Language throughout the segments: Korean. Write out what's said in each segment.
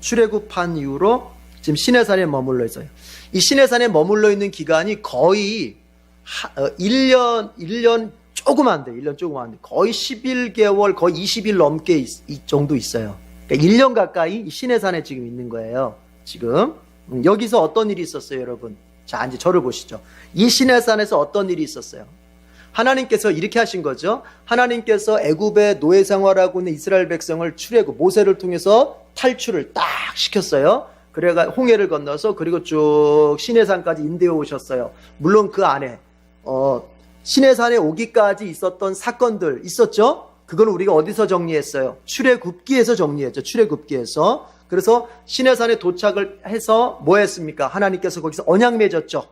출애굽한 이후로 지금 시내산에 머물러 있어요. 이 시내산에 머물러 있는 기간이 거의 1년 조금 안 돼. 1년 조금 안 돼. 거의 11개월, 거의 20일 넘게 이 정도 있어요. 그러니까 1년 가까이 이 시내산에 지금 있는 거예요. 지금. 여기서 어떤 일이 있었어요, 여러분? 자, 이제 저를 보시죠. 이 시내산에서 어떤 일이 있었어요? 하나님께서 이렇게 하신 거죠. 하나님께서 애굽의 노예 생활하고 있는 이스라엘 백성을 출애굽, 모세를 통해서 탈출을 딱 시켰어요. 그래가 홍해를 건너서 그리고 쭉 시내산까지 인도해 오셨어요. 물론 그 안에 시내산에 오기까지 있었던 사건들 있었죠. 그건 우리가 어디서 정리했어요? 출애굽기에서 정리했죠. 출애굽기에서. 그래서 시내산에 도착을 해서 뭐 했습니까? 하나님께서 거기서 언약 맺었죠.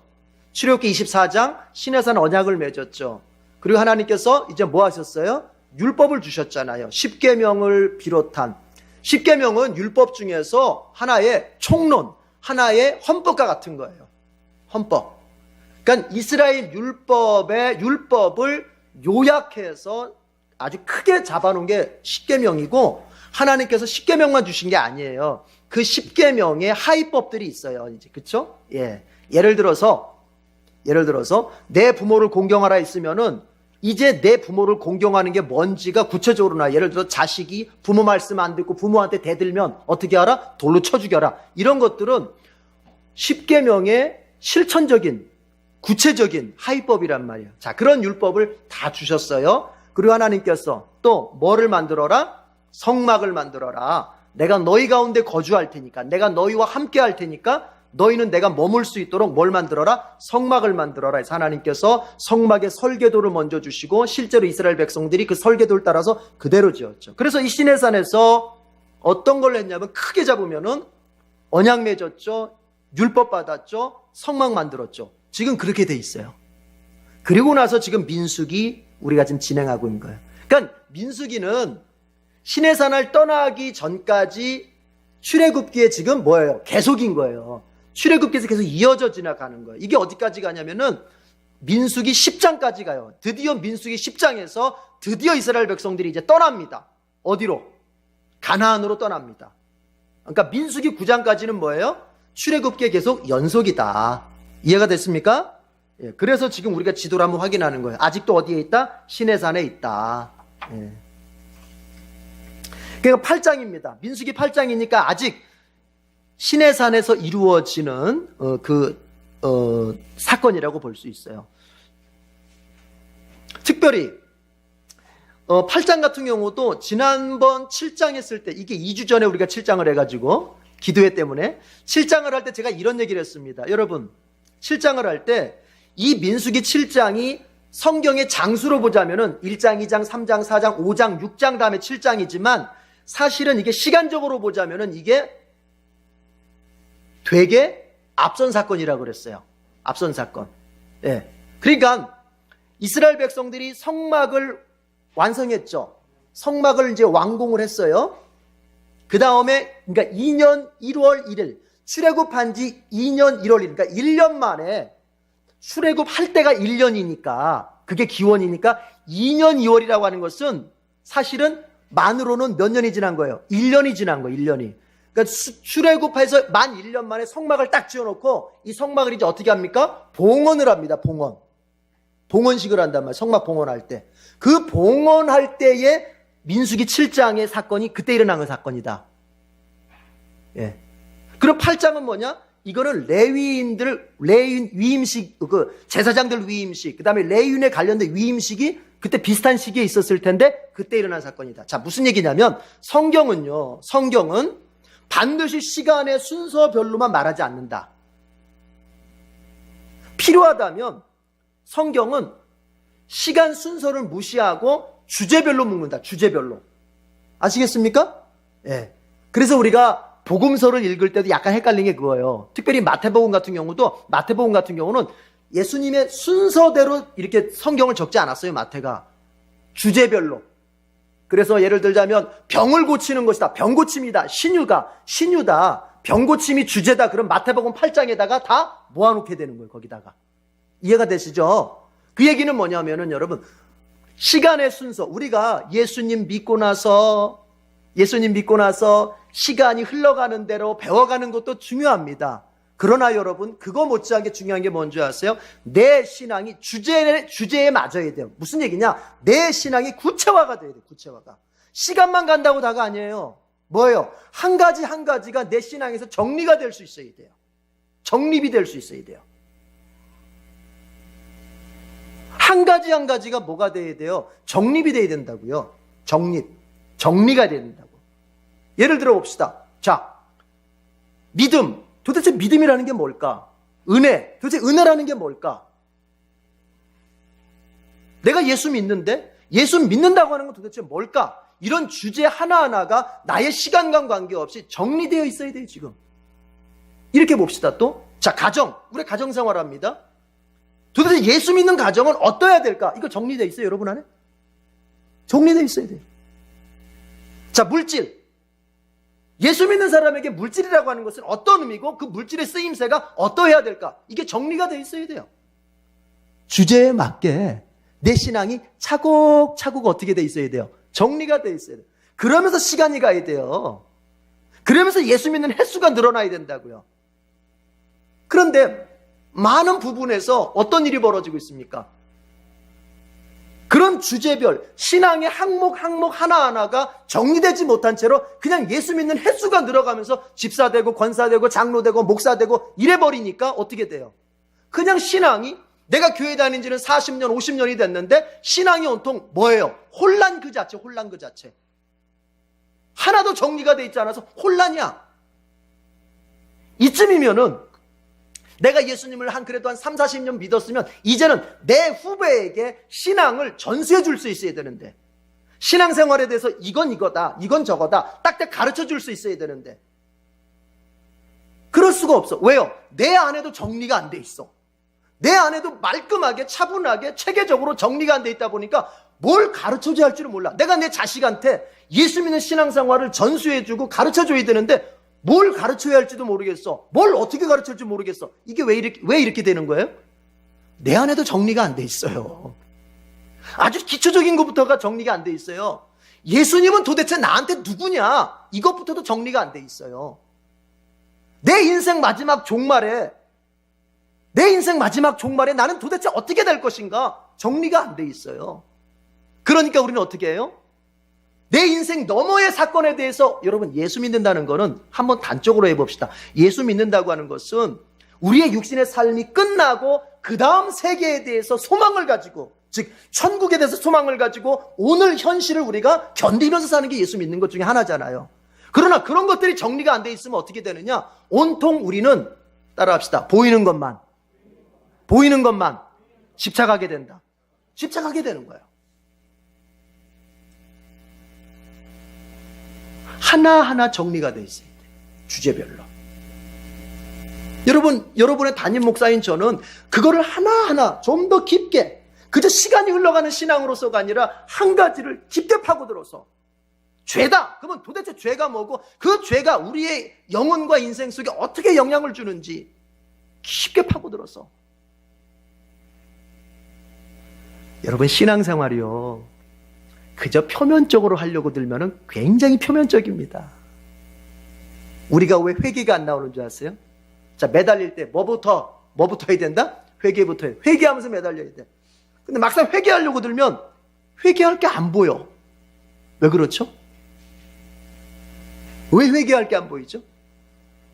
출애굽기 24장 시내산 언약을 맺었죠. 그리고 하나님께서 이제 뭐 하셨어요? 율법을 주셨잖아요. 십계명을 비롯한. 십계명은 율법 중에서 하나의 총론, 하나의 헌법과 같은 거예요. 헌법. 그러니까 이스라엘 율법을 요약해서 아주 크게 잡아놓은 게 십계명이고, 하나님께서 십계명만 주신 게 아니에요. 그 십계명에 하위법들이 있어요. 이제 그렇죠? 예. 예를 들어서 내 부모를 공경하라 했으면은 이제 내 부모를 공경하는 게 뭔지가 구체적으로 나와요. 예를 들어 자식이 부모 말씀 안 듣고 부모한테 대들면 어떻게 하라? 돌로 쳐 죽여라. 이런 것들은 십계명의 실천적인 구체적인 하위법이란 말이에요. 자, 그런 율법을 다 주셨어요. 그리고 하나님께서 또 뭐를 만들어라? 성막을 만들어라. 내가 너희 가운데 거주할 테니까, 내가 너희와 함께 할 테니까 너희는 내가 머물 수 있도록 뭘 만들어라? 성막을 만들어라 해서 하나님께서 성막의 설계도를 먼저 주시고, 실제로 이스라엘 백성들이 그 설계도를 따라서 그대로 지었죠. 그래서 이 시내산에서 어떤 걸 했냐면, 크게 잡으면은 언약 맺었죠. 율법 받았죠. 성막 만들었죠. 지금 그렇게 돼 있어요. 그리고 나서 지금 민수기 우리가 지금 진행하고 있는 거예요. 그러니까 민수기는 시내산을 떠나기 전까지 출애굽기에 지금 뭐예요? 계속인 거예요. 출애굽기에서 계속 이어져 지나가는 거예요. 이게 어디까지 가냐면은 민수기 10장까지 가요. 드디어 민수기 10장에서 드디어 이스라엘 백성들이 이제 떠납니다. 어디로? 가나안으로 떠납니다. 그러니까 민수기 9장까지는 뭐예요? 출애굽기에 계속 연속이다. 이해가 됐습니까? 예, 그래서 지금 우리가 지도를 한번 확인하는 거예요. 아직도 어디에 있다? 시내산에 있다. 예. 그러니까 8장입니다. 민수기 8장이니까 아직 시내산에서 이루어지는 사건이라고 볼 수 있어요. 특별히 8장 같은 경우도 지난번 7장 했을 때, 이게 2주 전에 우리가 7장을 해가지고 기도회 때문에 7장을 할 때 제가 이런 얘기를 했습니다. 여러분, 7장을 할 때 이 민수기 7장이 성경의 장수로 보자면은 1장, 2장, 3장, 4장, 5장, 6장 다음에 7장이지만 사실은 이게 시간적으로 보자면은 이게 되게 앞선 사건이라고 그랬어요. 앞선 사건. 예. 그러니까 이스라엘 백성들이 성막을 완성했죠. 성막을 이제 완공을 했어요. 그 다음에 그러니까 2년 1월 1일 출애굽한 지 2년 1월 1일, 그러니까 1년 만에 출애굽할 때가 1년이니까, 그게 기원이니까 2년 2월이라고 하는 것은 사실은 만으로는 몇 년이 지난 거예요? 1년이 지난 거예요. 1년이. 그러니까 출애굽해서 만 1년 만에 성막을 딱 지어놓고 이 성막을 이제 어떻게 합니까? 봉헌을 합니다. 봉헌식을 한단 말이에요. 성막 봉헌할 때. 그 봉헌할 때에 민수기 7장의 사건이 그때 일어난 사건이다. 예. 그리고 8장은 뭐냐? 이거는 레위인 위임식, 제사장들 위임식, 그 다음에 레위인에 관련된 위임식이 그때 비슷한 시기에 있었을 텐데 그때 일어난 사건이다. 자, 무슨 얘기냐면 성경은 반드시 시간의 순서별로만 말하지 않는다. 필요하다면 성경은 시간 순서를 무시하고 주제별로 묶는다. 주제별로. 아시겠습니까? 예. 그래서 우리가 복음서를 읽을 때도 약간 헷갈리는 게 그거예요. 특별히 마태복음 같은 경우는 예수님의 순서대로 이렇게 성경을 적지 않았어요. 마태가. 주제별로. 그래서 예를 들자면 병을 고치는 것이다. 병고침이다. 신유다. 병고침이 주제다. 그럼 마태복음 8장에다가 다 모아놓게 되는 거예요. 거기다가. 이해가 되시죠? 그 얘기는 뭐냐면은 여러분, 시간의 순서. 우리가 예수님 믿고 나서 예수님 믿고 나서 시간이 흘러가는 대로 배워가는 것도 중요합니다. 그러나 여러분, 그거 못지않게 중요한 게 뭔지 아세요? 내 신앙이 주제에 맞아야 돼요. 무슨 얘기냐? 내 신앙이 구체화가 돼야 돼요. 구체화가. 시간만 간다고 다가 아니에요. 뭐예요? 한 가지 한 가지가 내 신앙에서 정리가 될 수 있어야 돼요. 정립이 될 수 있어야 돼요. 한 가지 한 가지가 뭐가 돼야 돼요? 정립이 돼야 된다고요. 정리가 돼야 된다고. 예를 들어 봅시다. 자, 믿음. 도대체 믿음이라는 게 뭘까? 은혜. 도대체 은혜라는 게 뭘까? 내가 예수 믿는데 예수 믿는다고 하는 건 도대체 뭘까? 이런 주제 하나하나가 나의 시간과 관계없이 정리되어 있어야 돼요, 지금. 이렇게 봅시다, 또. 자, 가정. 우리 가정생활 합니다. 도대체 예수 믿는 가정은 어떠해야 될까? 이거 정리되어 있어요, 여러분 안에? 정리되어 있어야 돼요. 자, 물질. 예수 믿는 사람에게 물질이라고 하는 것은 어떤 의미고 그 물질의 쓰임새가 어떠해야 될까? 이게 정리가 되어 있어야 돼요. 주제에 맞게 내 신앙이 차곡차곡 어떻게 되어 있어야 돼요? 정리가 되어 있어야 돼요. 그러면서 시간이 가야 돼요. 그러면서 예수 믿는 횟수가 늘어나야 된다고요. 그런데 많은 부분에서 어떤 일이 벌어지고 있습니까? 그런 주제별 신앙의 항목 하나하나가 정리되지 못한 채로 그냥 예수 믿는 횟수가 늘어가면서 집사 되고 권사 되고 장로 되고 목사 되고 이래버리니까 어떻게 돼요? 그냥 신앙이 내가 교회 다닌 지는 40년 50년이 됐는데 신앙이 온통 뭐예요? 혼란 그 자체. 하나도 정리가 돼 있지 않아서 혼란이야. 이쯤이면은 내가 예수님을 그래도 한 3, 40년 믿었으면 이제는 내 후배에게 신앙을 전수해 줄 수 있어야 되는데, 신앙생활에 대해서 이건 이거다, 이건 저거다 딱딱 가르쳐 줄 수 있어야 되는데 그럴 수가 없어. 왜요? 내 안에도 정리가 안 돼 있어. 내 안에도 말끔하게 차분하게 체계적으로 정리가 안 돼 있다 보니까 뭘 가르쳐줘야 할 줄을 몰라. 내가 내 자식한테 예수 믿는 신앙생활을 전수해주고 가르쳐줘야 되는데 뭘 가르쳐야 할지도 모르겠어. 뭘 어떻게 가르쳐야 할지 모르겠어. 이게 왜 이렇게 되는 거예요? 내 안에도 정리가 안 돼 있어요. 아주 기초적인 것부터가 정리가 안 돼 있어요. 예수님은 도대체 나한테 누구냐? 이것부터도 정리가 안 돼 있어요. 내 인생 마지막 종말에 나는 도대체 어떻게 될 것인가? 정리가 안 돼 있어요. 그러니까 우리는 어떻게 해요? 내 인생 너머의 사건에 대해서 여러분, 예수 믿는다는 거는 한번 단적으로 해봅시다. 예수 믿는다고 하는 것은 우리의 육신의 삶이 끝나고 그 다음 세계에 대해서 소망을 가지고, 즉 천국에 대해서 소망을 가지고 오늘 현실을 우리가 견디면서 사는 게 예수 믿는 것 중에 하나잖아요. 그러나 그런 것들이 정리가 안 돼 있으면 어떻게 되느냐? 온통 우리는, 따라합시다, 보이는 것만 집착하게 된다. 집착하게 되는 거예요. 하나하나 정리가 되어 있어야 돼요. 주제별로. 여러분의 담임 목사인 저는 그거를 하나하나 좀 더 깊게, 그저 시간이 흘러가는 신앙으로서가 아니라 한 가지를 깊게 파고들어서, 죄다! 그러면 도대체 죄가 뭐고 그 죄가 우리의 영혼과 인생 속에 어떻게 영향을 주는지 깊게 파고들어서. 여러분, 신앙생활이요, 그저 표면적으로 하려고 들면은 굉장히 표면적입니다. 우리가 왜 회개가 안 나오는 줄 아세요? 자, 매달릴 때 뭐부터 해야 된다? 회개부터 해. 회개하면서 매달려야 돼. 근데 막상 회개하려고 들면 회개할 게 안 보여. 왜 그렇죠? 왜 회개할 게 안 보이죠?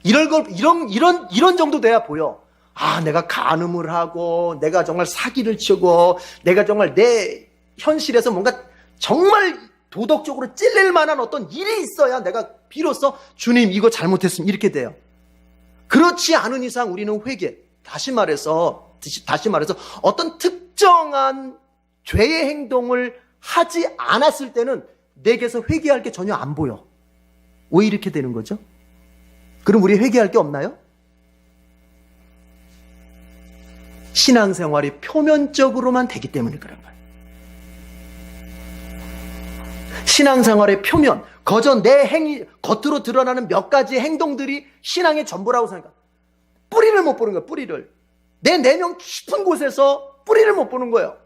이런 정도 돼야 보여. 아, 내가 간음을 하고, 내가 정말 사기를 치고, 내가 정말 내 현실에서 뭔가 정말 도덕적으로 찔릴 만한 어떤 일이 있어야 내가 비로소 주님 이거 잘못했으면 이렇게 돼요. 그렇지 않은 이상 우리는 회개, 다시 말해서 어떤 특정한 죄의 행동을 하지 않았을 때는 내게서 회개할 게 전혀 안 보여. 왜 이렇게 되는 거죠? 그럼 우리 회개할 게 없나요? 신앙생활이 표면적으로만 되기 때문에 그런 거예요. 신앙생활의 표면, 거저 내 행위, 겉으로 드러나는 몇 가지 행동들이 신앙의 전부라고 생각해요. 뿌리를 못 보는 거예요, 뿌리를. 내 내면 깊은 곳에서 뿌리를 못 보는 거예요.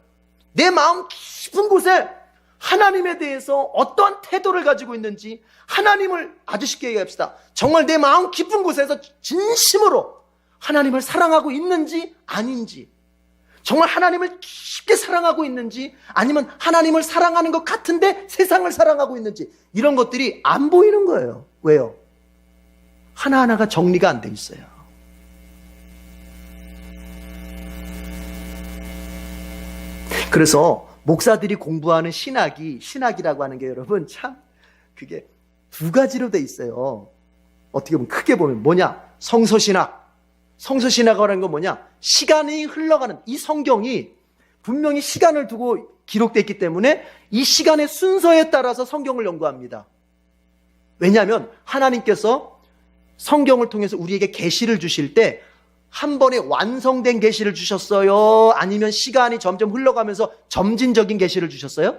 내 마음 깊은 곳에 하나님에 대해서 어떠한 태도를 가지고 있는지, 하나님을 아주 쉽게 얘기합시다. 정말 내 마음 깊은 곳에서 진심으로 하나님을 사랑하고 있는지 아닌지, 정말 하나님을 깊게 사랑하고 있는지, 아니면 하나님을 사랑하는 것 같은데 세상을 사랑하고 있는지, 이런 것들이 안 보이는 거예요. 왜요? 하나하나가 정리가 안 돼 있어요. 그래서 목사들이 공부하는 신학이라고 하는 게 여러분 참 그게 두 가지로 돼 있어요. 어떻게 보면 크게 보면 뭐냐? 성서신학. 성서신학이라는 건 뭐냐? 시간이 흘러가는, 이 성경이 분명히 시간을 두고 기록됐기 때문에 이 시간의 순서에 따라서 성경을 연구합니다. 왜냐하면 하나님께서 성경을 통해서 우리에게 계시를 주실 때 한 번에 완성된 계시를 주셨어요? 아니면 시간이 점점 흘러가면서 점진적인 계시를 주셨어요?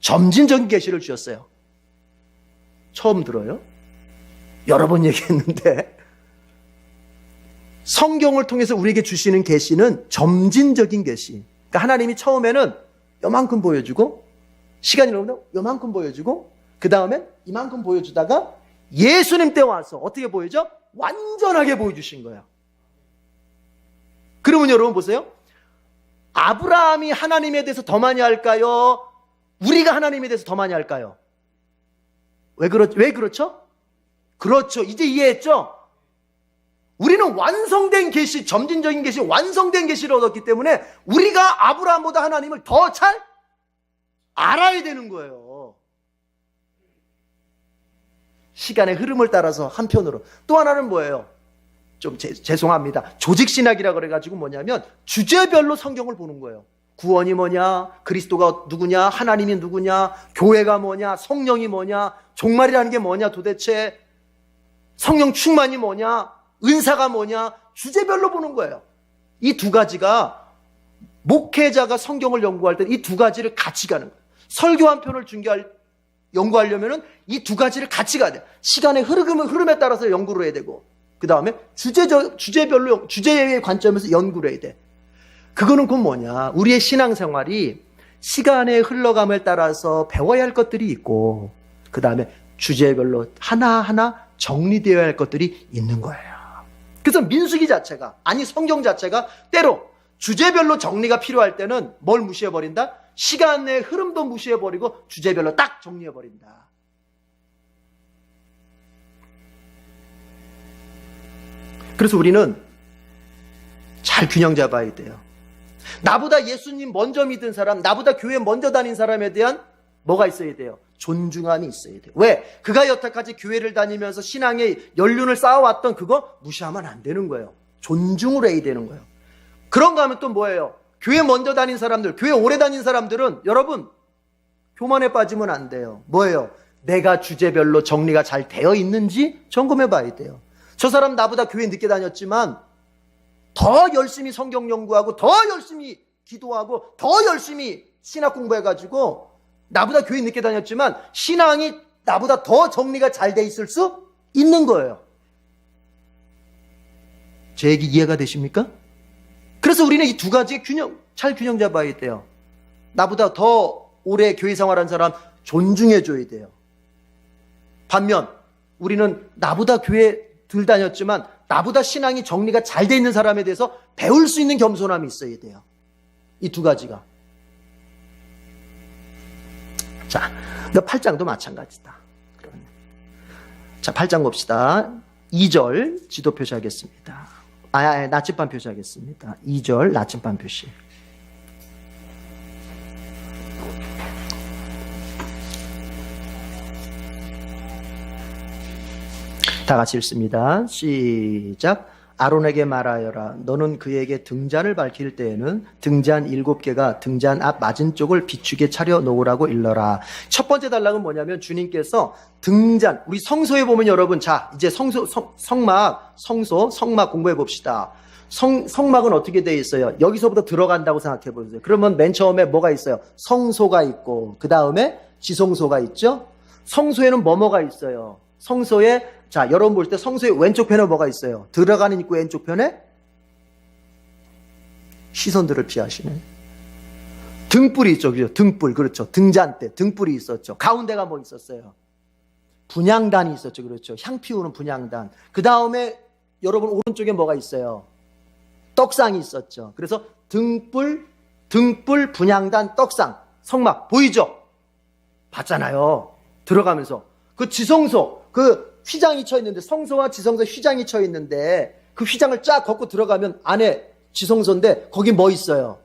점진적인 계시를 주셨어요. 처음 들어요? 여러 번 얘기했는데 성경을 통해서 우리에게 주시는 계시는 점진적인 계시. 그러니까 하나님이 처음에는 요만큼 보여주고, 시간이 흐르면 요만큼 보여주고, 그 다음에 이만큼 보여주다가 예수님 때 와서 어떻게 보여줘? 완전하게 보여주신 거예요. 그러면 여러분 보세요. 아브라함이 하나님에 대해서 더 많이 할까요? 우리가 하나님에 대해서 더 많이 할까요? 왜 그렇죠? 그렇죠. 이제 이해했죠? 우리는 완성된 계시, 점진적인 계시, 완성된 계시를 얻었기 때문에 우리가 아브라함보다 하나님을 더 잘 알아야 되는 거예요. 시간의 흐름을 따라서 한편으로. 또 하나는 뭐예요? 좀 죄송합니다. 조직신학이라고 그래가지고 뭐냐면 주제별로 성경을 보는 거예요. 구원이 뭐냐, 그리스도가 누구냐, 하나님이 누구냐, 교회가 뭐냐, 성령이 뭐냐, 종말이라는 게 뭐냐, 도대체 성령 충만이 뭐냐, 은사가 뭐냐, 주제별로 보는 거예요. 이 두 가지가 목회자가 성경을 연구할 때 이 두 가지를 같이 가는 거예요. 설교 한 편을 연구하려면 이 두 가지를 같이 가야 돼요. 시간의 흐름에 따라서 연구를 해야 되고, 그 다음에 주제별로, 주제의 관점에서 연구를 해야 돼. 그거는 곧 뭐냐? 우리의 신앙생활이 시간의 흘러감을 따라서 배워야 할 것들이 있고, 그 다음에 주제별로 하나하나 정리되어야 할 것들이 있는 거예요. 그래서 민수기 자체가, 아니 성경 자체가 때로 주제별로 정리가 필요할 때는 뭘 무시해버린다? 시간의 흐름도 무시해버리고 주제별로 딱 정리해버린다. 그래서 우리는 잘 균형 잡아야 돼요. 나보다 예수님 먼저 믿은 사람, 나보다 교회 먼저 다닌 사람에 대한 뭐가 있어야 돼요? 존중함이 있어야 돼요. 왜? 그가 여태까지 교회를 다니면서 신앙의 연륜을 쌓아왔던 그거 무시하면 안 되는 거예요. 존중을 해야 되는 거예요. 그런가 하면 또 뭐예요? 교회 먼저 다닌 사람들, 교회 오래 다닌 사람들은 여러분 교만에 빠지면 안 돼요. 뭐예요? 내가 주제별로 정리가 잘 되어 있는지 점검해 봐야 돼요. 저 사람 나보다 교회 늦게 다녔지만 더 열심히 성경 연구하고 더 열심히 기도하고 더 열심히 신학 공부해가지고 나보다 교회 늦게 다녔지만 신앙이 나보다 더 정리가 잘 돼 있을 수 있는 거예요. 제 얘기 이해가 되십니까? 그래서 우리는 이 두 가지의 잘 균형 잡아야 돼요. 나보다 더 오래 교회 생활한 사람 존중해줘야 돼요. 반면 우리는 나보다 교회 덜 다녔지만 나보다 신앙이 정리가 잘 돼 있는 사람에 대해서 배울 수 있는 겸손함이 있어야 돼요. 이 두 가지가. 자, 8장도 마찬가지다. 자, 8장 봅시다. 2절 지도 표시하겠습니다. 나침반 표시하겠습니다. 2절 나침반 표시. 다 같이 읽습니다. 시작. 아론에게 말하여라. 너는 그에게 등잔을 밝힐 때에는 등잔 7개가 등잔 앞 맞은 쪽을 비추게 차려 놓으라고 일러라. 첫 번째 단락은 뭐냐면 주님께서 등잔, 우리 성소에 보면 여러분, 자 이제 성막 공부해 봅시다. 성막은 어떻게 되어 있어요? 여기서부터 들어간다고 생각해 보세요. 그러면 맨 처음에 뭐가 있어요? 성소가 있고 그 다음에 지성소가 있죠. 성소에는 뭐가 있어요? 성소에, 자 여러분 볼 때 성소의 왼쪽 편에 뭐가 있어요? 들어가는 입구 왼쪽 편에 시선들을 피하시네. 등불이 있죠. 그죠? 등불. 그렇죠. 등잔대. 등불이 있었죠. 가운데가 뭐 있었어요? 분향단이 있었죠. 그렇죠. 향 피우는 분향단. 그 다음에 여러분 오른쪽에 뭐가 있어요? 떡상이 있었죠. 그래서 등불, 분향단, 떡상. 성막. 보이죠? 봤잖아요. 들어가면서. 그 지성소. 그 휘장이 쳐 있는데, 성소와 지성소 휘장이 쳐 있는데, 그 휘장을 쫙 걷고 들어가면 안에 지성소인데, 거기 뭐 있어요?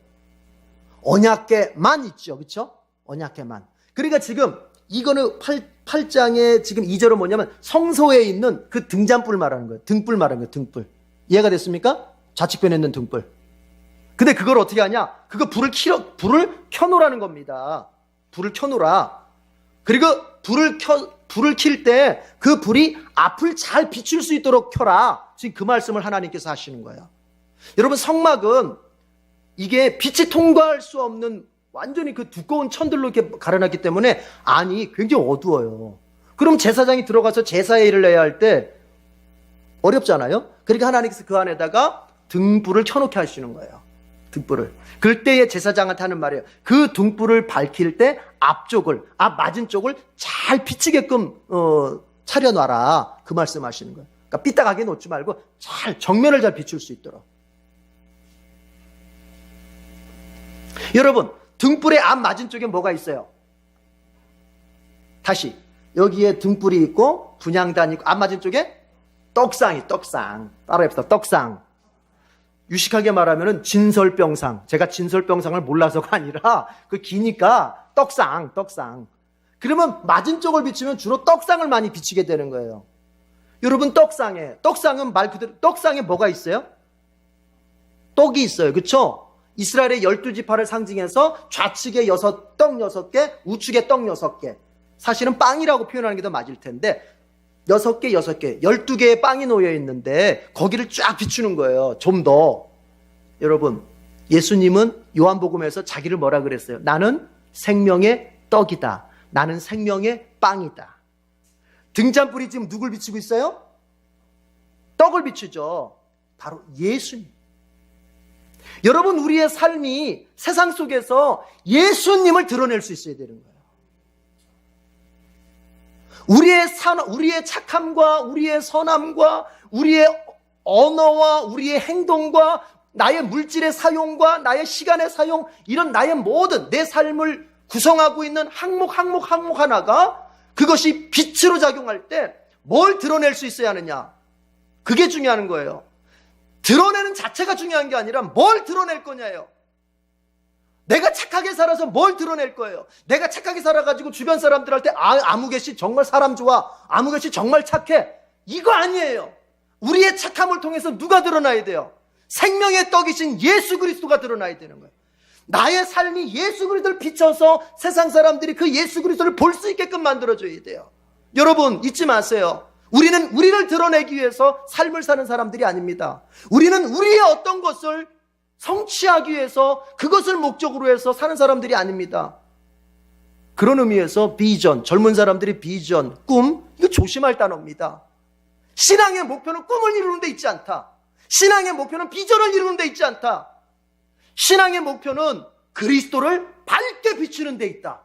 언약궤만 있죠. 그렇죠? 언약궤만. 그러니까 지금 이거는 8장의 지금 2절은 뭐냐면 성소에 있는 그 등잔불 말하는 거예요. 등불 말하는 거예요. 등불. 이해가 됐습니까? 좌측편에 있는 등불. 근데 그걸 어떻게 하냐? 그거 불을 켜놓으라는 겁니다. 불을 켜놓으라. 그리고 불을 킬 때 그 불이 앞을 잘 비출 수 있도록 켜라. 지금 그 말씀을 하나님께서 하시는 거예요. 여러분 성막은 이게 빛이 통과할 수 없는 완전히 그 두꺼운 천들로 이렇게 가려놨기 때문에 안이 굉장히 어두워요. 그럼 제사장이 들어가서 제사의 일을 해야 할 때 어렵잖아요. 그러니까 하나님께서 그 안에다가 등불을 켜놓게 하시는 거예요. 등불을. 그때에 제사장한테 하는 말이에요. 그 등불을 밝힐 때 앞 맞은 쪽을 잘 비치게끔 차려놔라. 그 말씀하시는 거예요. 그러니까 삐딱하게 놓지 말고 잘 정면을 잘 비출 수 있도록. 여러분 등불의 앞 맞은 쪽에 뭐가 있어요? 다시 여기에 등불이 있고 분향단이 있고 앞 맞은 쪽에 떡상 따라해봅시다. 떡상. 유식하게 말하면은 진설병상. 제가 진설병상을 몰라서가 아니라 그 기니까 떡상. 그러면 맞은 쪽을 비추면 주로 떡상을 많이 비치게 되는 거예요. 여러분 떡상은 말 그대로 떡상에 뭐가 있어요? 떡이 있어요. 그렇죠? 이스라엘의 12지파를 상징해서 좌측에 떡 6개, 우측에 떡 6개. 사실은 빵이라고 표현하는 게 더 맞을 텐데 6개, 12개의 빵이 놓여 있는데 거기를 쫙 비추는 거예요. 좀 더. 여러분, 예수님은 요한복음에서 자기를 뭐라 그랬어요? 나는 생명의 떡이다. 나는 생명의 빵이다. 등잔불이 지금 누굴 비추고 있어요? 떡을 비추죠. 바로 예수님. 여러분 우리의 삶이 세상 속에서 예수님을 드러낼 수 있어야 되는 거예요. 우리의 착함과 우리의 선함과 우리의 언어와 우리의 행동과 나의 물질의 사용과 나의 시간의 사용 이런 나의 모든 내 삶을 구성하고 있는 항목 하나가 그것이 빛으로 작용할 때 뭘 드러낼 수 있어야 하느냐. 그게 중요한 거예요. 드러내는 자체가 중요한 게 아니라 뭘 드러낼 거냐예요. 내가 착하게 살아서 뭘 드러낼 거예요. 내가 착하게 살아가지고 주변 사람들한테 아무개씨 정말 사람 좋아. 아무개씨 정말 착해. 이거 아니에요. 우리의 착함을 통해서 누가 드러나야 돼요? 생명의 떡이신 예수 그리스도가 드러나야 되는 거예요. 나의 삶이 예수 그리스도를 비춰서 세상 사람들이 그 예수 그리스도를 볼 수 있게끔 만들어줘야 돼요. 여러분 잊지 마세요. 우리는 우리를 드러내기 위해서 삶을 사는 사람들이 아닙니다. 우리는 우리의 어떤 것을 성취하기 위해서 그것을 목적으로 해서 사는 사람들이 아닙니다. 그런 의미에서 비전, 젊은 사람들이 비전, 꿈, 이거 조심할 단어입니다. 신앙의 목표는 꿈을 이루는 데 있지 않다. 신앙의 목표는 비전을 이루는 데 있지 않다. 신앙의 목표는 그리스도를 밝게 비추는 데 있다.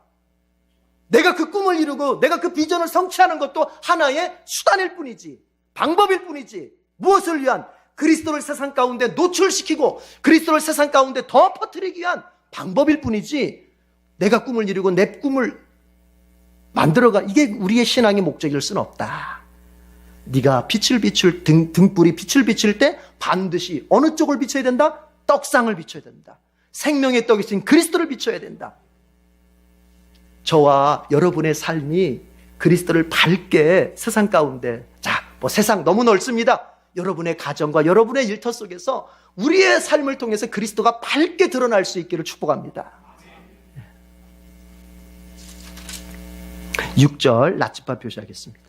내가 그 꿈을 이루고 내가 그 비전을 성취하는 것도 하나의 수단일 뿐이지, 방법일 뿐이지, 무엇을 위한? 그리스도를 세상 가운데 노출시키고 그리스도를 세상 가운데 더 퍼뜨리기 위한 방법일 뿐이지, 내가 꿈을 이루고 내 꿈을 만들어가, 이게 우리의 신앙의 목적일 수는 없다. 네가 등불이 빛을 비칠 때 반드시 어느 쪽을 비춰야 된다? 떡상을 비춰야 된다. 생명의 떡이신 그리스도를 비춰야 된다. 저와 여러분의 삶이 그리스도를 밝게 세상 가운데, 세상 너무 넓습니다. 여러분의 가정과 여러분의 일터 속에서 우리의 삶을 통해서 그리스도가 밝게 드러날 수 있기를 축복합니다. 6절 나침반 표시하겠습니다.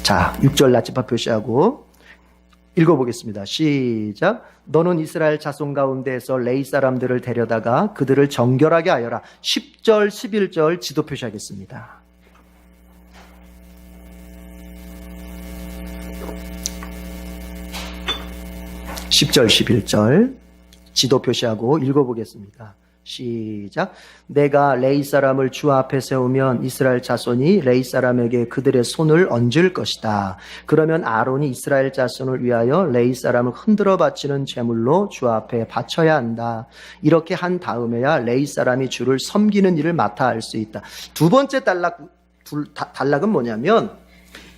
자, 6절 나침반 표시하고 읽어보겠습니다. 시작. 너는 이스라엘 자손 가운데에서 레위 사람들을 데려다가 그들을 정결하게 하여라. 10절, 11절 지도 표시하겠습니다. 10절 11절 지도 표시하고 읽어보겠습니다. 시작. 내가 레위 사람을 주 앞에 세우면 이스라엘 자손이 레위 사람에게 그들의 손을 얹을 것이다. 그러면 아론이 이스라엘 자손을 위하여 레위 사람을 흔들어 바치는 제물로 주 앞에 바쳐야 한다. 이렇게 한 다음에야 레위 사람이 주를 섬기는 일을 맡아 할 수 있다. 두 번째 단락은 뭐냐면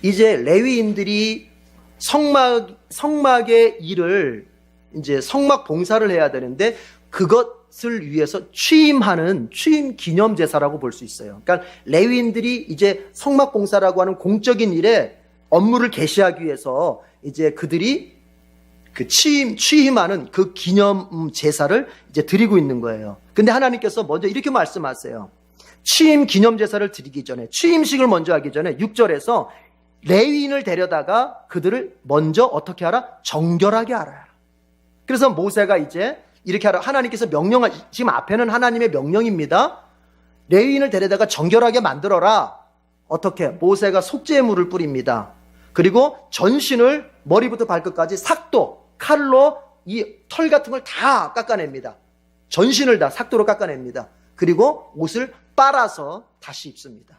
이제 레위인들이 성막의 일을 이제 성막 봉사를 해야 되는데 그것을 위해서 취임하는 취임 기념 제사라고 볼 수 있어요. 그러니까 레위인들이 이제 성막 봉사라고 하는 공적인 일에 업무를 개시하기 위해서 이제 그들이 그 취임하는 그 기념 제사를 이제 드리고 있는 거예요. 근데 하나님께서 먼저 이렇게 말씀하세요. 취임 기념 제사를 드리기 전에 취임식을 먼저 하기 전에 6절에서 레위인을 데려다가 그들을 먼저 어떻게 하라? 정결하게 하라. 그래서 모세가 이제 이렇게 하라. 하나님께서 지금 앞에는 하나님의 명령입니다. 레위인을 데려다가 정결하게 만들어라. 어떻게? 모세가 속죄물을 뿌립니다. 그리고 전신을 머리부터 발끝까지 삭도, 칼로 이 털 같은 걸 다 깎아냅니다. 전신을 다 삭도로 깎아냅니다. 그리고 옷을 빨아서 다시 입습니다.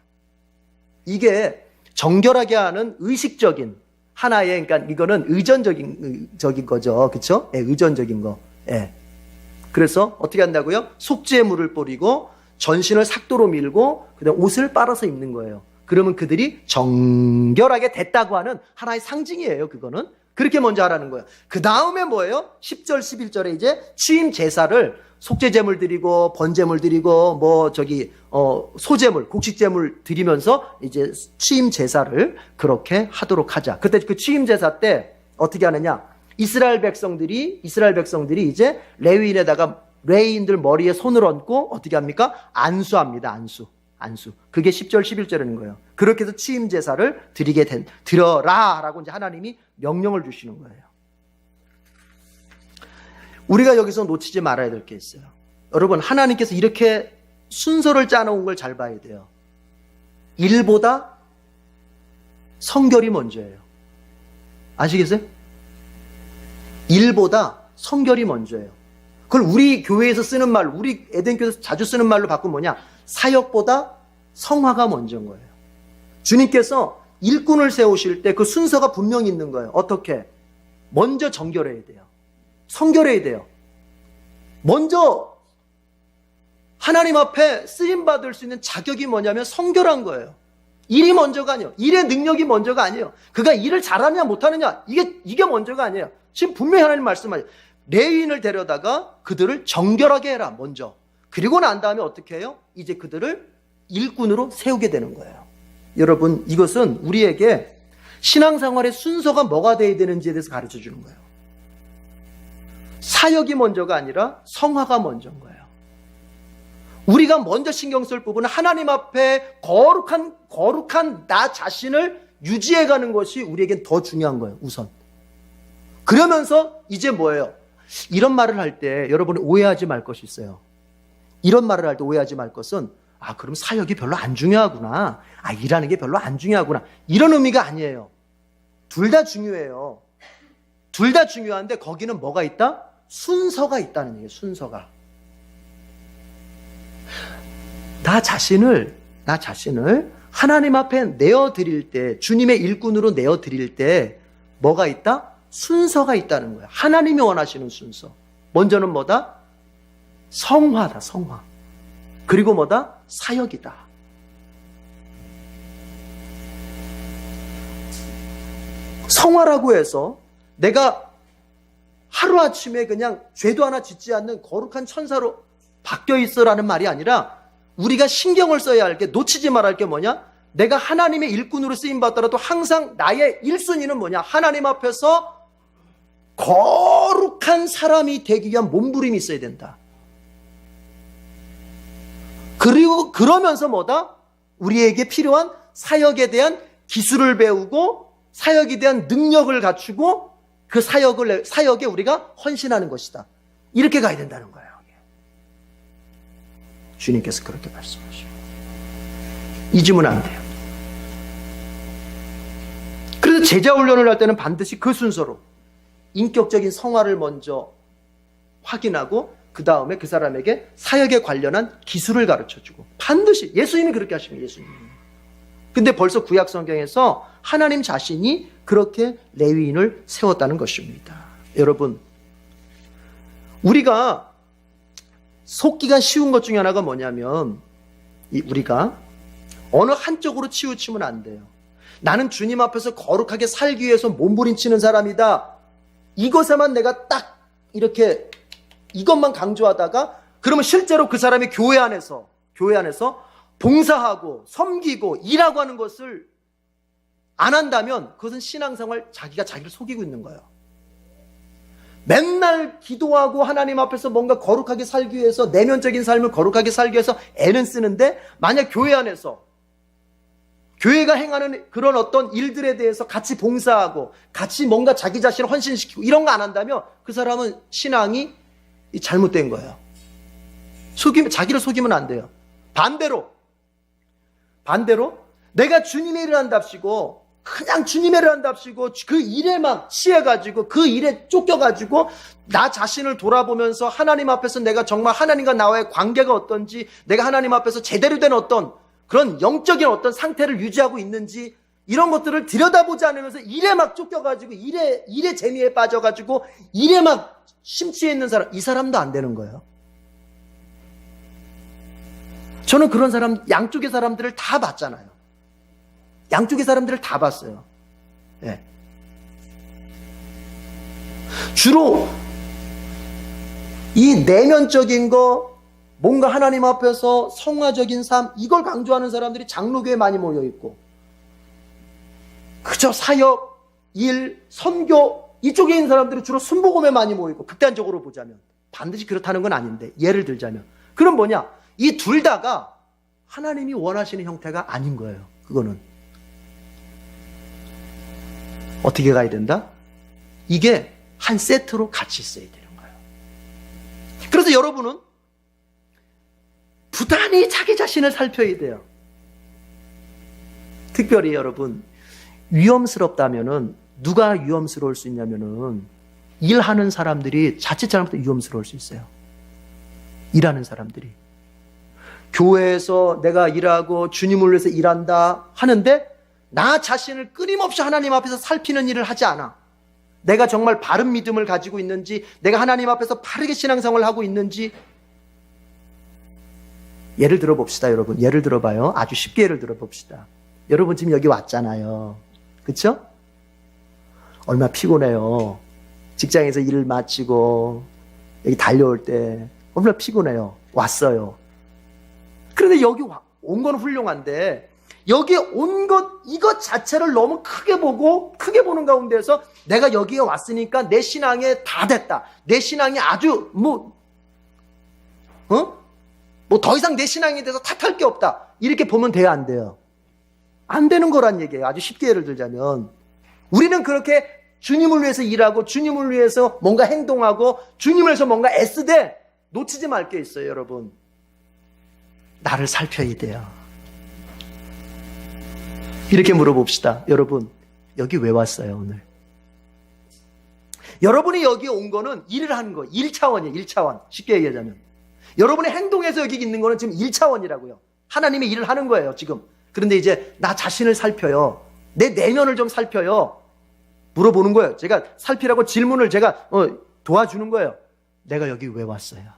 이게 정결하게 하는 의식적인 하나의, 그러니까 이거는 의전적인 거죠. 그렇죠? 예, 의전적인 거. 예. 그래서 어떻게 한다고요? 속죄물을 뿌리고 전신을 삭도로 밀고 그다음 옷을 빨아서 입는 거예요. 그러면 그들이 정결하게 됐다고 하는 하나의 상징이에요. 그거는. 그렇게 먼저 하라는 거예요. 그 다음에 뭐예요? 10절, 11절에 이제 취임 제사를 속죄제물 드리고 번제물 드리고 소제물, 곡식제물 드리면서 이제 취임 제사를 그렇게 하도록 하자. 그때 그 취임 제사 때 어떻게 하느냐? 이스라엘 백성들이 이제 레위인들 머리에 손을 얹고 어떻게 합니까? 안수합니다. 안수. 그게 10절, 11절인 거예요. 그렇게 해서 취임 제사를 드려라라고 이제 하나님이 명령을 주시는 거예요. 우리가 여기서 놓치지 말아야 될 게 있어요. 여러분, 하나님께서 이렇게 순서를 짜놓은 걸 잘 봐야 돼요. 일보다 성결이 먼저예요. 아시겠어요? 일보다 성결이 먼저예요. 그걸 우리 교회에서 쓰는 말로, 우리 에덴교회에서 자주 쓰는 말로 바꾸면 뭐냐? 사역보다 성화가 먼저인 거예요. 주님께서 일꾼을 세우실 때 그 순서가 분명히 있는 거예요. 어떻게? 먼저 정결해야 돼요. 성결해야 돼요. 먼저 하나님 앞에 쓰임받을 수 있는 자격이 뭐냐면 성결한 거예요. 일이 먼저가 아니에요. 일의 능력이 먼저가 아니에요. 그가 일을 잘하느냐 못하느냐 이게 먼저가 아니에요. 지금 분명히 하나님 말씀하세요. 레위인을 데려다가 그들을 정결하게 해라 먼저. 그리고 난 다음에 어떻게 해요? 이제 그들을 일꾼으로 세우게 되는 거예요. 여러분, 이것은 우리에게 신앙생활의 순서가 뭐가 돼야 되는지에 대해서 가르쳐 주는 거예요. 사역이 먼저가 아니라 성화가 먼저인 거예요. 우리가 먼저 신경 쓸 부분은 하나님 앞에 거룩한 나 자신을 유지해가는 것이 우리에겐 더 중요한 거예요. 우선. 그러면서 이제 뭐예요? 이런 말을 할 때 여러분이 오해하지 말 것이 있어요. 이런 말을 할 때 오해하지 말 것은 그럼 사역이 별로 안 중요하구나. 일하는 게 별로 안 중요하구나. 이런 의미가 아니에요. 둘 다 중요해요. 둘 다 중요한데 거기는 뭐가 있다? 순서가 있다는 얘기예요. 순서가. 나 자신을 하나님 앞에 내어드릴 때, 주님의 일꾼으로 내어드릴 때 뭐가 있다? 순서가 있다는 거예요. 하나님이 원하시는 순서. 먼저는 뭐다? 성화다, 성화. 그리고 뭐다? 사역이다. 성화라고 해서 내가 하루아침에 그냥 죄도 하나 짓지 않는 거룩한 천사로 바뀌어 있어라는 말이 아니라 우리가 신경을 써야 할 게, 놓치지 말아야 할 게 뭐냐? 내가 하나님의 일꾼으로 쓰임받더라도 항상 나의 1순위는 뭐냐? 하나님 앞에서 거룩한 사람이 되기 위한 몸부림이 있어야 된다. 그리고 그러면서 뭐다? 우리에게 필요한 사역에 대한 기술을 배우고 사역에 대한 능력을 갖추고 그 사역에 우리가 헌신하는 것이다. 이렇게 가야 된다는 거예요. 주님께서 그렇게 말씀하시고 잊으면 안 돼요. 그래서 제자 훈련을 할 때는 반드시 그 순서로 인격적인 성화를 먼저 확인하고 그 다음에 그 사람에게 사역에 관련한 기술을 가르쳐주고, 반드시 예수님이 그렇게 하십니다. 예수님이. 근데 벌써 구약 성경에서 하나님 자신이 그렇게 레위인을 세웠다는 것입니다. 여러분, 우리가 속기가 쉬운 것 중에 하나가 뭐냐면, 우리가 어느 한쪽으로 치우치면 안 돼요. 나는 주님 앞에서 거룩하게 살기 위해서 몸부림치는 사람이다. 이것에만 내가 딱 이렇게 이것만 강조하다가, 그러면 실제로 그 사람이 교회 안에서 봉사하고 섬기고 일하고 하는 것을 안 한다면 그것은 신앙생활, 자기가 자기를 속이고 있는 거예요. 맨날 기도하고 하나님 앞에서 뭔가 거룩하게 살기 위해서, 내면적인 삶을 거룩하게 살기 위해서 애는 쓰는데, 만약 교회 안에서 교회가 행하는 그런 어떤 일들에 대해서 같이 봉사하고 같이 뭔가 자기 자신을 헌신시키고 이런 거 안 한다면 그 사람은 신앙이 잘못된 거예요. 자기를 속이면 안 돼요. 반대로 내가 주님의 일을 한답시고, 그냥 주님의 일을 한답시고 그 일에만 취해가지고 그 일에 쫓겨가지고 나 자신을 돌아보면서 하나님 앞에서 내가 정말 하나님과 나와의 관계가 어떤지, 내가 하나님 앞에서 제대로 된 어떤 그런 영적인 어떤 상태를 유지하고 있는지, 이런 것들을 들여다보지 않으면서 일에 막 쫓겨가지고 일의 재미에 빠져가지고 일에 막 심취해 있는 사람, 이 사람도 안 되는 거예요. 저는 그런 사람, 양쪽의 사람들을 다 봤잖아요. 양쪽의 사람들을 다 봤어요. 네. 주로 이 내면적인 거, 뭔가 하나님 앞에서 성화적인 삶, 이걸 강조하는 사람들이 장로교에 많이 모여있고, 그저 사역, 일, 선교 이쪽에 있는 사람들이 주로 순복음에 많이 모이고, 극단적으로 보자면 반드시 그렇다는 건 아닌데, 예를 들자면 그럼 뭐냐, 이 둘 다가 하나님이 원하시는 형태가 아닌 거예요. 그거는 어떻게 가야 된다? 이게 한 세트로 같이 있어야 되는 거예요. 그래서 여러분은 부단히 자기 자신을 살펴야 돼요. 특별히 여러분, 위험스럽다면은, 누가 위험스러울 수 있냐면은 일하는 사람들이 자칫 잘못하면 위험스러울 수 있어요. 일하는 사람들이 교회에서 내가 일하고 주님을 위해서 일한다 하는데 나 자신을 끊임없이 하나님 앞에서 살피는 일을 하지 않아. 내가 정말 바른 믿음을 가지고 있는지, 내가 하나님 앞에서 바르게 신앙생활을 하고 있는지. 예를 들어 봅시다. 여러분, 예를 들어봐요. 아주 쉽게 예를 들어 봅시다. 여러분 지금 여기 왔잖아요. 그렇죠? 얼마나 피곤해요. 직장에서 일을 마치고 여기 달려올 때 얼마나 피곤해요. 왔어요. 그런데 여기 온 건 훌륭한데, 여기 온 것, 이것 자체를 너무 크게 보는 가운데서 내가 여기에 왔으니까 내 신앙에 다 됐다. 내 신앙이 아주 더 이상 내 신앙에 대해서 탓할 게 없다. 이렇게 보면 돼요, 안 돼요? 안 되는 거란 얘기예요. 아주 쉽게 예를 들자면, 우리는 그렇게 주님을 위해서 일하고 주님을 위해서 뭔가 행동하고 주님을 위해서 뭔가 애쓰되 놓치지 말 게 있어요. 여러분, 나를 살펴야 돼요. 이렇게 물어봅시다. 여러분, 여기 왜 왔어요, 오늘? 여러분이 여기 온 거는 일을 하는 거, 1차원이에요, 1차원. 쉽게 얘기하자면. 여러분의 행동에서 여기 있는 거는 지금 1차원이라고요. 하나님의 일을 하는 거예요, 지금. 그런데 이제 나 자신을 살펴요. 내 내면을 좀 살펴요. 물어보는 거예요. 제가 살피라고 질문을 제가 도와주는 거예요. 내가 여기 왜 왔어요?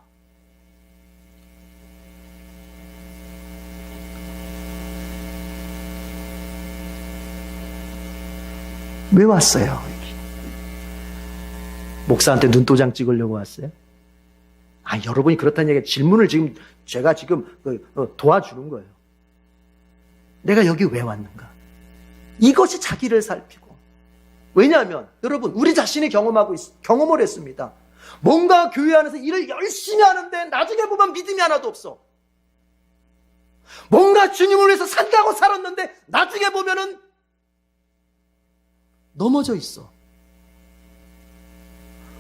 왜 왔어요? 목사한테 눈도장 찍으려고 왔어요? 여러분이 그렇다는 얘기가, 질문을 제가 도와주는 거예요. 내가 여기 왜 왔는가? 이것이 자기를 살피고. 왜냐하면 여러분, 우리 자신이 경험을 했습니다. 뭔가 교회 안에서 일을 열심히 하는데 나중에 보면 믿음이 하나도 없어. 뭔가 주님을 위해서 산다고 살았는데 나중에 보면은 넘어져 있어.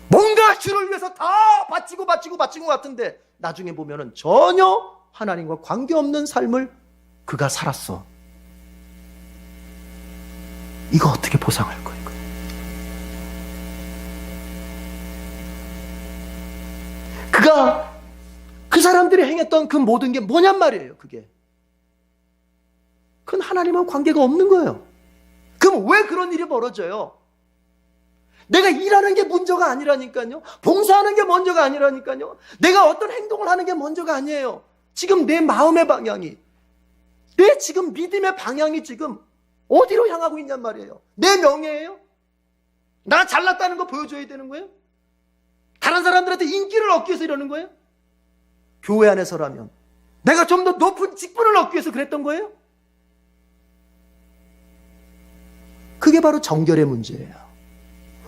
뭔가 주를 위해서 다 바치고 것 같은데 나중에 보면은 전혀 하나님과 관계없는 삶을 그가 살았어. 이거 어떻게 보상할 거예요? 그들이 행했던 그 모든 게 뭐냔 말이에요. 그건 하나님하고 관계가 없는 거예요. 그럼 왜 그런 일이 벌어져요? 내가 일하는 게 문제가 아니라니까요. 봉사하는 게 먼저가 아니라니까요. 내가 어떤 행동을 하는 게 먼저가 아니에요. 지금 내 마음의 방향이, 내 지금 믿음의 방향이 지금 어디로 향하고 있냔 말이에요. 내 명예예요? 나 잘났다는 거 보여줘야 되는 거예요? 다른 사람들한테 인기를 얻기 위해서 이러는 거예요? 교회 안에서라면 내가 좀 더 높은 직분을 얻기 위해서 그랬던 거예요? 그게 바로 정결의 문제예요.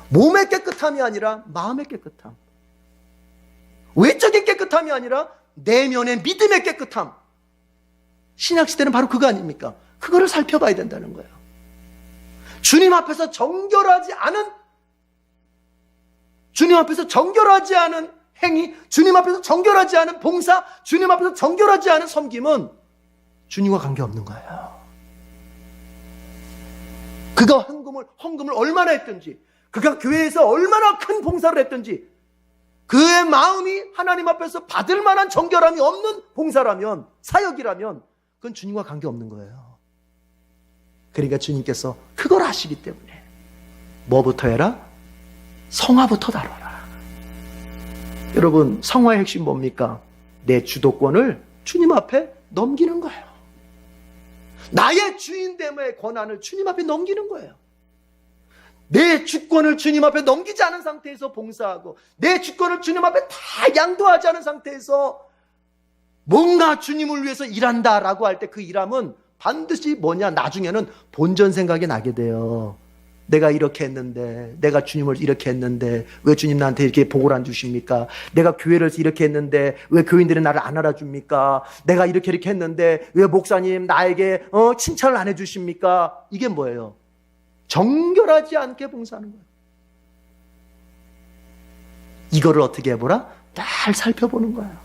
몸의 깨끗함이 아니라 마음의 깨끗함, 외적인 깨끗함이 아니라 내면의 믿음의 깨끗함. 신약시대는 바로 그거 아닙니까? 그거를 살펴봐야 된다는 거예요. 주님 앞에서 정결하지 않은 행위, 주님 앞에서 정결하지 않은 봉사, 주님 앞에서 정결하지 않은 섬김은 주님과 관계없는 거예요. 그가 헌금을 얼마나 했든지, 그가 교회에서 얼마나 큰 봉사를 했든지, 그의 마음이 하나님 앞에서 받을 만한 정결함이 없는 봉사라면, 사역이라면 그건 주님과 관계없는 거예요. 그러니까 주님께서 그걸 아시기 때문에 뭐부터 해라? 성화부터 다뤄라. 여러분, 성화의 핵심 뭡니까? 내 주도권을 주님 앞에 넘기는 거예요. 나의 주인됨의 권한을 주님 앞에 넘기는 거예요. 내 주권을 주님 앞에 넘기지 않은 상태에서 봉사하고, 내 주권을 주님 앞에 다 양도하지 않은 상태에서 뭔가 주님을 위해서 일한다라고 할 때 그 일함은 반드시 뭐냐? 나중에는 본전 생각이 나게 돼요. 내가 이렇게 했는데, 내가 주님을 이렇게 했는데 왜 주님 나한테 이렇게 복을 안 주십니까? 내가 교회를 이렇게 했는데 왜 교인들이 나를 안 알아줍니까? 내가 이렇게 했는데 왜 목사님 나에게 칭찬을 안 해주십니까? 이게 뭐예요? 정결하지 않게 봉사하는 거예요. 이거를 어떻게 해보라? 잘 살펴보는 거예요.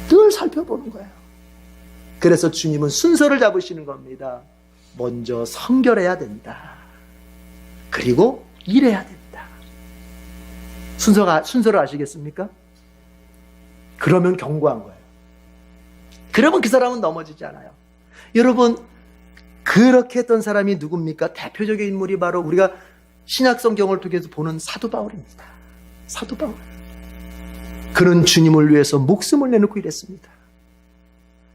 늘 살펴보는 거예요. 그래서 주님은 순서를 잡으시는 겁니다. 먼저 성결해야 된다. 그리고 일해야 된다. 순서를 아시겠습니까? 그러면 견고한 거예요. 그러면 그 사람은 넘어지지 않아요. 여러분, 그렇게 했던 사람이 누굽니까? 대표적인 인물이 바로 우리가 신약 성경을 통해서 보는 사도 바울입니다. 사도 바울. 그는 주님을 위해서 목숨을 내놓고 일했습니다.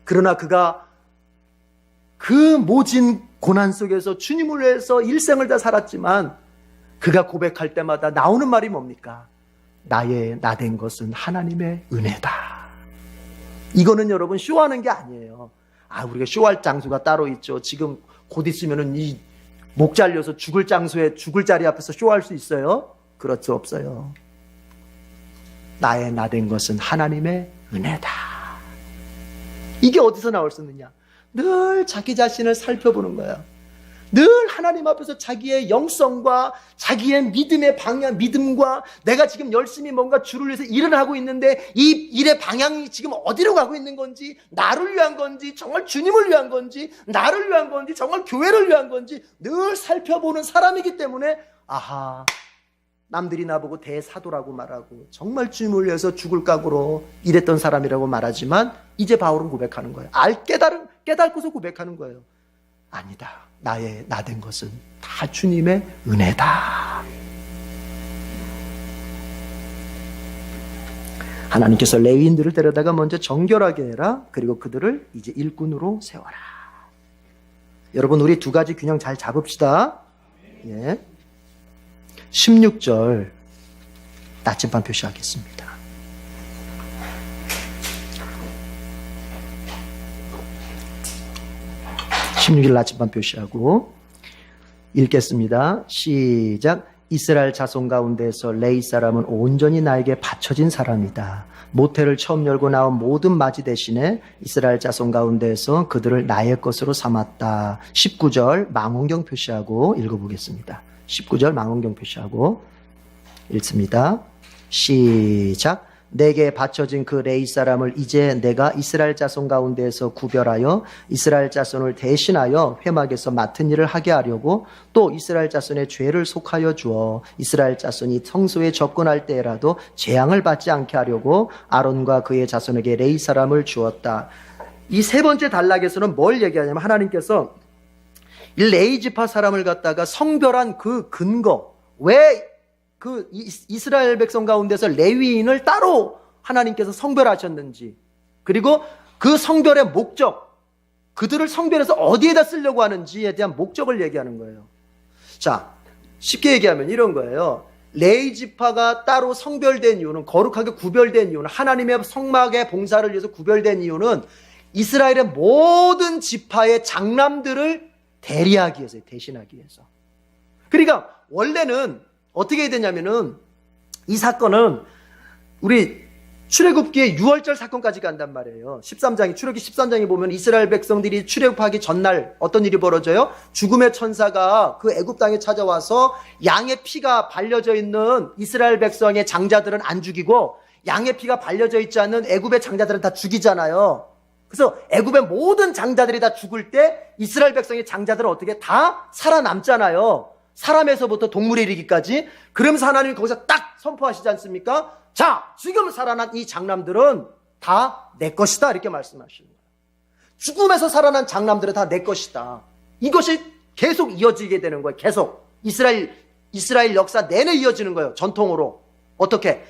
그러나 그가 그 모진 고난 속에서 주님을 위해서 일생을 다 살았지만, 그가 고백할 때마다 나오는 말이 뭡니까? 나 된 것은 하나님의 은혜다. 이거는 여러분 쇼하는 게 아니에요. 우리가 쇼할 장소가 따로 있죠. 지금 곧 있으면은 이 목 잘려서 죽을 자리 앞에서 쇼할 수 있어요? 그럴 수 없어요. 나 된 것은 하나님의 은혜다. 이게 어디서 나올 수 있느냐? 늘 자기 자신을 살펴보는 거예요. 늘 하나님 앞에서 자기의 영성과 자기의 믿음의 방향, 믿음과 내가 지금 열심히 뭔가 주를 위해서 일을 하고 있는데 이 일의 방향이 지금 어디로 가고 있는 건지, 나를 위한 건지, 정말 주님을 위한 건지, 나를 위한 건지, 정말 교회를 위한 건지 늘 살펴보는 사람이기 때문에, 남들이 나보고 대사도라고 말하고 정말 주님을 위해서 죽을 각오로 일했던 사람이라고 말하지만, 이제 바울은 고백하는 거예요. 깨닫고서 고백하는 거예요. 아니다. 나 된 것은 다 주님의 은혜다. 하나님께서 레위인들을 데려다가 먼저 정결하게 해라. 그리고 그들을 이제 일꾼으로 세워라. 여러분, 우리 두 가지 균형 잘 잡읍시다. 16절 나침반 표시하겠습니다. 16일 나침반 표시하고 읽겠습니다. 시작. 이스라엘 자손 가운데서 레위 사람은 온전히 나에게 바쳐진 사람이다. 모태를 처음 열고 나온 모든 맞이 대신에 이스라엘 자손 가운데서 그들을 나의 것으로 삼았다. 19절 망원경 표시하고 읽어보겠습니다. 19절 망원경 표시하고 읽습니다. 시작. 내게 바쳐진 그 레위 사람을 이제 내가 이스라엘 자손 가운데에서 구별하여 이스라엘 자손을 대신하여 회막에서 맡은 일을 하게 하려고 또 이스라엘 자손의 죄를 속하여 주어 이스라엘 자손이 성소에 접근할 때라도 재앙을 받지 않게 하려고 아론과 그의 자손에게 레위 사람을 주었다. 이 세 번째 단락에서는 뭘 얘기하냐면 하나님께서 이 레위 지파 사람을 갖다가 성별한 그 근거, 왜 그 이스라엘 백성 가운데서 레위인을 따로 하나님께서 성별하셨는지, 그리고 그 성별의 목적, 그들을 성별해서 어디에다 쓰려고 하는지에 대한 목적을 얘기하는 거예요. 자, 쉽게 얘기하면 이런 거예요. 레위 지파가 따로 성별된 이유는, 거룩하게 구별된 이유는, 하나님의 성막의 봉사를 위해서 구별된 이유는 이스라엘의 모든 지파의 장남들을 대리하기 위해서요. 대신하기 위해서. 그러니까 원래는 어떻게 해야 되냐면은 이 사건은 우리 출애굽기의 6월절 사건까지 간단 말이에요. 13장이, 출애굽기 13장에 보면 이스라엘 백성들이 출애굽하기 전날 어떤 일이 벌어져요? 죽음의 천사가 그 애굽 땅에 찾아와서 양의 피가 발려져 있는 이스라엘 백성의 장자들은 안 죽이고 양의 피가 발려져 있지 않는 애굽의 장자들은 다 죽이잖아요. 그래서 애굽의 모든 장자들이 다 죽을 때 이스라엘 백성의 장자들은 어떻게 다 살아남잖아요. 사람에서부터 동물에 이르기까지. 그러면서 하나님이 거기서 딱 선포하시지 않습니까? 자, 지금 살아난 이 장남들은 다 내 것이다, 이렇게 말씀하시는 거예요. 죽음에서 살아난 장남들은 다 내 것이다. 이것이 계속 이어지게 되는 거예요. 계속 이스라엘 역사 내내 이어지는 거예요. 전통으로. 어떻게?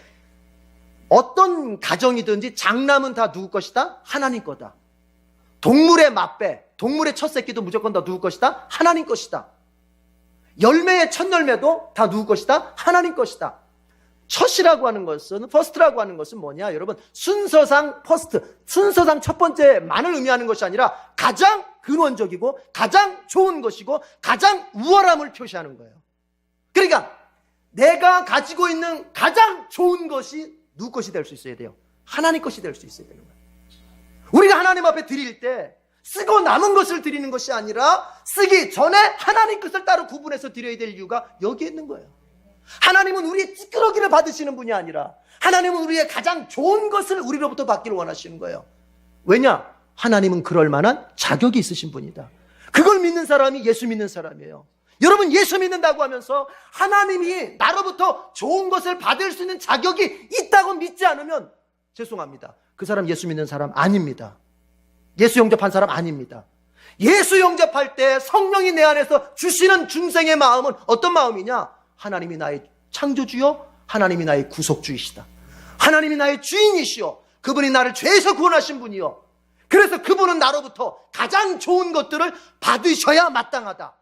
어떤 가정이든지 장남은 다 누구 것이다? 하나님 거다. 동물의 맏배, 동물의 첫 새끼도 무조건 다 누구 것이다? 하나님 것이다. 열매의 첫 열매도 다 누구 것이다? 하나님 것이다. 첫이라고 하는 것은, 퍼스트라고 하는 것은 뭐냐? 여러분, 순서상 퍼스트, 순서상 첫 번째만을 의미하는 것이 아니라 가장 근원적이고 가장 좋은 것이고 가장 우월함을 표시하는 거예요. 그러니까 내가 가지고 있는 가장 좋은 것이 누구 것이 될 수 있어야 돼요? 하나님 것이 될 수 있어야 되는 거예요. 우리가 하나님 앞에 드릴 때 쓰고 남은 것을 드리는 것이 아니라 쓰기 전에 하나님 것을 따로 구분해서 드려야 될 이유가 여기에 있는 거예요. 하나님은 우리의 찌끄러기를 받으시는 분이 아니라 하나님은 우리의 가장 좋은 것을 우리로부터 받기를 원하시는 거예요. 왜냐? 하나님은 그럴 만한 자격이 있으신 분이다. 그걸 믿는 사람이 예수 믿는 사람이에요. 여러분, 예수 믿는다고 하면서 하나님이 나로부터 좋은 것을 받을 수 있는 자격이 있다고 믿지 않으면 죄송합니다. 그 사람 예수 믿는 사람 아닙니다. 예수 영접한 사람 아닙니다. 예수 영접할 때 성령이 내 안에서 주시는 중생의 마음은 어떤 마음이냐? 하나님이 나의 창조주요, 하나님이 나의 구속주이시다. 하나님이 나의 주인이시요, 그분이 나를 죄에서 구원하신 분이요, 그래서 그분은 나로부터 가장 좋은 것들을 받으셔야 마땅하다.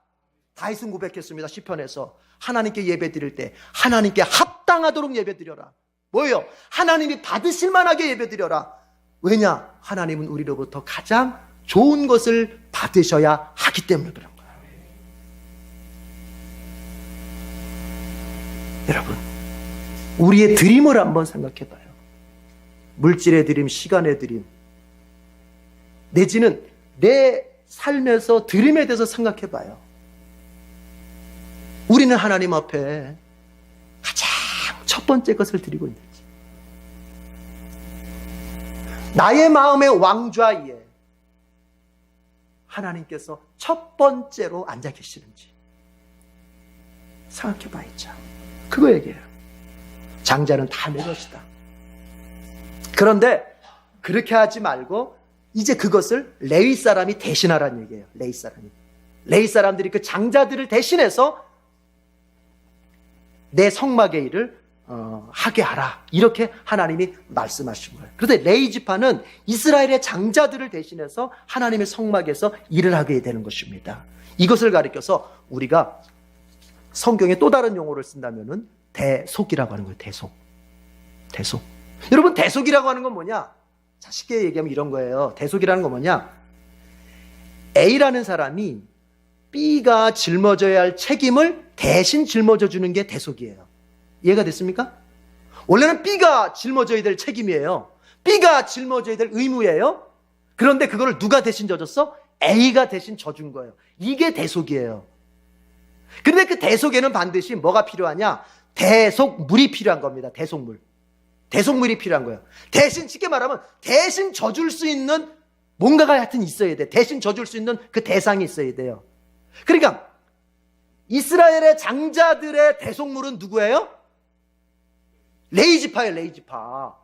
다윗은 고백했습니다. 시편에서 하나님께 예배 드릴 때 하나님께 합당하도록 예배 드려라. 뭐예요? 하나님이 받으실 만하게 예배 드려라. 왜냐? 하나님은 우리로부터 가장 좋은 것을 받으셔야 하기 때문에 그런 거예요. 여러분, 우리의 드림을 한번 생각해 봐요. 물질의 드림, 시간의 드림, 내지는 내 삶에서 드림에 대해서 생각해 봐요. 우리는 하나님 앞에 가장 첫 번째 것을 드리고 있는지, 나의 마음의 왕좌 위에 하나님께서 첫 번째로 앉아 계시는지 생각해 봐야죠. 그거 얘기해요. 장자는 다 내 것이다. 그런데 그렇게 하지 말고 이제 그것을 레위 사람이 대신하라는 얘기예요. 레위 사람들이 그 장자들을 대신해서 내 성막의 일을 하게 하라, 이렇게 하나님이 말씀하신 거예요. 그런데 레위 지파는 이스라엘의 장자들을 대신해서 하나님의 성막에서 일을 하게 되는 것입니다. 이것을 가리켜서 우리가 성경에 또 다른 용어를 쓴다면은 대속이라고 하는 거예요. 대속. 여러분, 대속이라고 하는 건 뭐냐? 자, 쉽게 얘기하면 이런 거예요. 대속이라는 건 뭐냐? A라는 사람이 B가 짊어져야 할 책임을 대신 짊어져 주는 게 대속이에요. 이해가 됐습니까? 원래는 B가 짊어져야 될 책임이에요. B가 짊어져야 될 의무예요. 그런데 그걸 누가 대신 져줬어? A가 대신 져준 거예요. 이게 대속이에요. 그런데 그 대속에는 반드시 뭐가 필요하냐? 대속물이 필요한 겁니다. 대속물. 대속물이 필요한 거예요. 대신 쉽게 말하면 대신 져줄 수 있는 뭔가가 하여튼 있어야 돼. 대신 져줄 수 있는 그 대상이 있어야 돼요. 그러니까 이스라엘의 장자들의 대속물은 누구예요? 레위지파예요. 레위지파.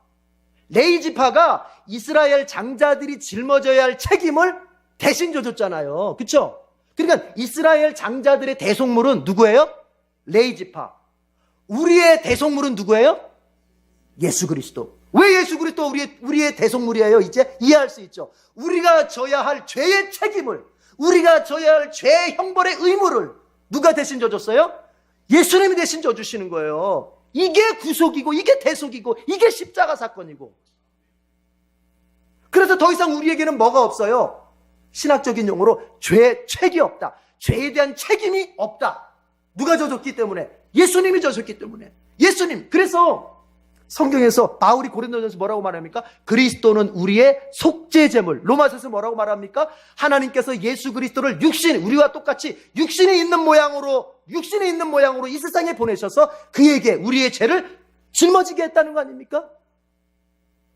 레위지파가 이스라엘 장자들이 짊어져야 할 책임을 대신 져줬잖아요. 그렇죠? 그러니까 이스라엘 장자들의 대속물은 누구예요? 레위지파. 우리의 대속물은 누구예요? 예수 그리스도. 왜 예수 그리스도 우리의 대속물이에요? 이제 이해할 수 있죠. 우리가 져야 할 죄의 책임을, 우리가 져야 할 죄의 형벌의 의무를 누가 대신 져줬어요? 예수님이 대신 져주시는 거예요. 이게 구속이고 이게 대속이고 이게 십자가 사건이고. 그래서 더 이상 우리에게는 뭐가 없어요? 신학적인 용어로 죄책이 없다. 죄에 대한 책임이 없다. 누가 져줬기 때문에? 예수님이 져줬기 때문에. 예수님. 그래서 성경에서 바울이 고린도전서 뭐라고 말합니까? 그리스도는 우리의 속죄제물. 로마서에서 뭐라고 말합니까? 하나님께서 예수 그리스도를 우리와 똑같이 육신이 있는 모양으로 이 세상에 보내셔서 그에게 우리의 죄를 짊어지게 했다는 거 아닙니까?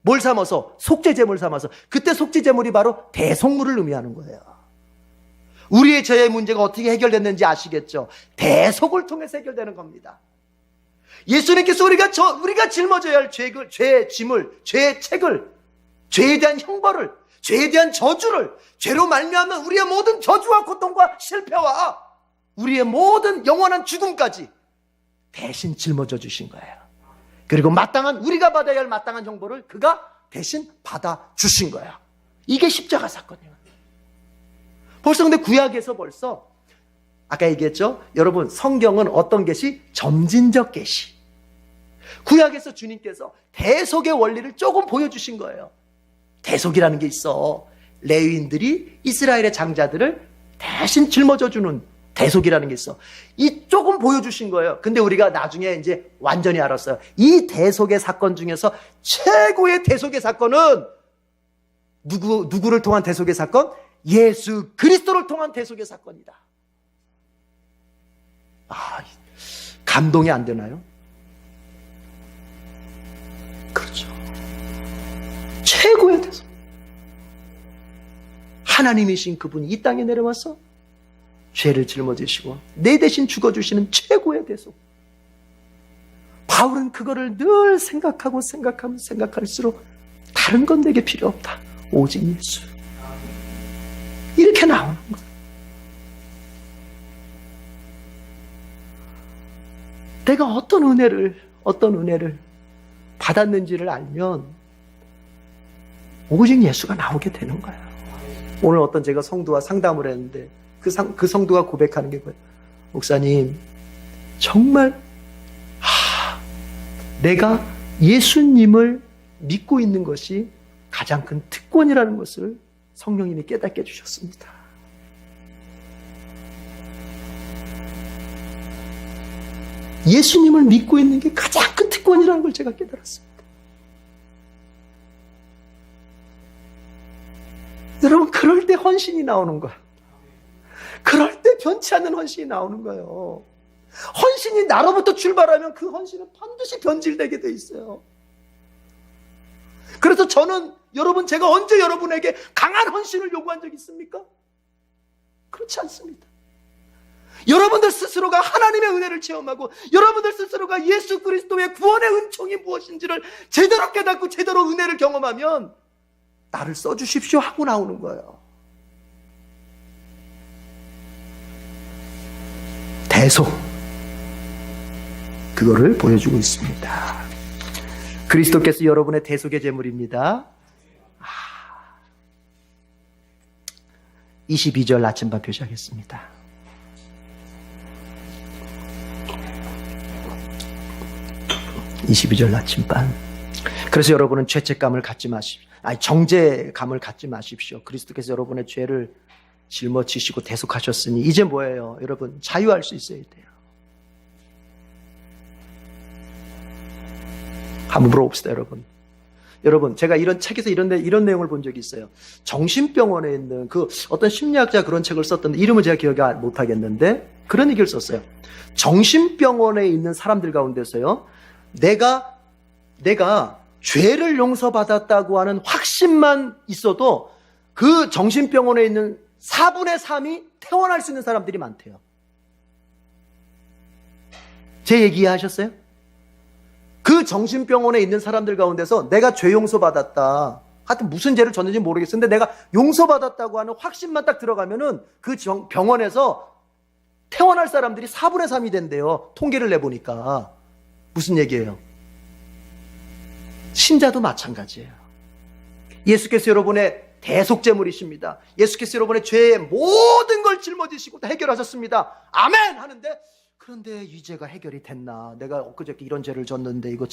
뭘 삼아서? 속죄제물 삼아서. 그때 속죄제물이 바로 대속물을 의미하는 거예요. 우리의 죄의 문제가 어떻게 해결됐는지 아시겠죠? 대속을 통해서 해결되는 겁니다. 예수님께서 우리가 짊어져야 할 죄의 짐을, 죄의 책을, 죄에 대한 형벌을, 죄에 대한 저주를, 죄로 말미암는 우리의 모든 저주와 고통과 실패와 우리의 모든 영원한 죽음까지 대신 짊어져 주신 거예요. 그리고 우리가 받아야 할 마땅한 형벌을 그가 대신 받아 주신 거야. 이게 십자가 사건이에요. 벌써 근데 구약에서 벌써 아까 얘기했죠? 여러분, 성경은 어떤 계시? 점진적 계시. 구약에서 주님께서 대속의 원리를 조금 보여주신 거예요. 대속이라는 게 있어. 레위인들이 이스라엘의 장자들을 대신 짊어져주는 대속이라는 게 있어. 이 조금 보여주신 거예요. 근데 우리가 나중에 이제 완전히 알았어요. 이 대속의 사건 중에서 최고의 대속의 사건은 누구를 통한 대속의 사건? 예수 그리스도를 통한 대속의 사건이다. 감동이 안 되나요? 그렇죠. 최고의 대속. 하나님이신 그분이 이 땅에 내려와서 죄를 짊어지시고 내 대신 죽어주시는 최고의 대속. 바울은 그거를 늘 생각할수록 다른 건 내게 필요 없다. 오직 예수. 이렇게 나오는 거예요. 내가 어떤 은혜를 받았는지를 알면 오직 예수가 나오게 되는 거예요. 오늘 어떤 제가 성도와 상담을 했는데 그 성도가 고백하는 게 뭐예요? 목사님, 정말 내가 예수님을 믿고 있는 것이 가장 큰 특권이라는 것을 성령님이 깨닫게 해주셨습니다. 예수님을 믿고 있는 게 가장 큰 특권이라는 걸 제가 깨달았습니다. 여러분, 그럴 때 헌신이 나오는 거야. 그럴 때 변치 않는 헌신이 나오는 거예요. 헌신이 나로부터 출발하면 그 헌신은 반드시 변질되게 돼 있어요. 그래서 제가 언제 여러분에게 강한 헌신을 요구한 적이 있습니까? 그렇지 않습니다. 여러분들 스스로가 하나님의 은혜를 체험하고 여러분들 스스로가 예수 그리스도의 구원의 은총이 무엇인지를 제대로 깨닫고 제대로 은혜를 경험하면 나를 써주십시오 하고 나오는 거예요. 대속, 그거를 보여주고 있습니다. 그리스도께서 여러분의 대속의 제물입니다. 22절 나침반 표시하겠습니다. 그래서 여러분은 죄책감을 갖지 마십시오. 정죄감을 갖지 마십시오. 그리스도께서 여러분의 죄를 짊어지시고 대속하셨으니 이제 뭐예요? 여러분, 자유할 수 있어야 돼요. 한번 물어봅시다, 여러분. 여러분, 제가 이런 책에서 이런 내용을 본 적이 있어요. 정신병원에 있는 그 어떤 심리학자 그런 책을 썼던데 이름을 제가 기억이 못 하겠는데 그런 얘기를 썼어요. 정신병원에 있는 사람들 가운데서요, 내가 죄를 용서받았다고 하는 확신만 있어도 그 정신병원에 있는 4분의 3이 퇴원할 수 있는 사람들이 많대요. 제 얘기 이해하셨어요? 그 정신병원에 있는 사람들 가운데서 내가 죄 용서받았다, 하여튼 무슨 죄를 졌는지 모르겠는데 내가 용서받았다고 하는 확신만 딱 들어가면은 그 병원에서 퇴원할 사람들이 4분의 3이 된대요. 통계를 내보니까. 무슨 얘기예요? 신자도 마찬가지예요. 예수께서 여러분의 대속제물이십니다. 예수께서 여러분의 죄의 모든 걸 짊어지시고 다 해결하셨습니다. 아멘! 하는데, 그런데 이 죄가 해결이 됐나? 내가 엊그저께 이런 죄를 졌는데 이거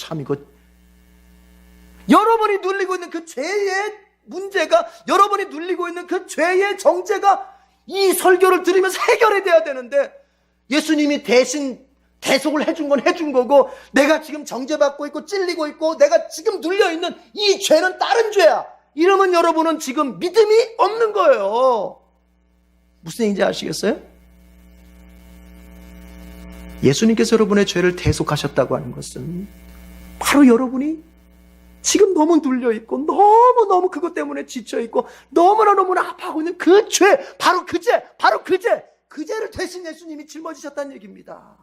여러분이 눌리고 있는 그 죄의 문제가, 여러분이 눌리고 있는 그 죄의 정죄가 이 설교를 들으면서 해결이 돼야 되는데, 예수님이 대신 대속을 해준 건 해준 거고, 내가 지금 정죄받고 있고 찔리고 있고 내가 지금 눌려있는 이 죄는 다른 죄야, 이러면 여러분은 지금 믿음이 없는 거예요. 무슨 얘기인지 아시겠어요? 예수님께서 여러분의 죄를 대속하셨다고 하는 것은 바로 여러분이 지금 너무 눌려있고 너무너무 그것 때문에 지쳐있고 너무나 아파하고 있는 그 죄, 바로 그 죄를 대신 예수님이 짊어지셨다는 얘기입니다.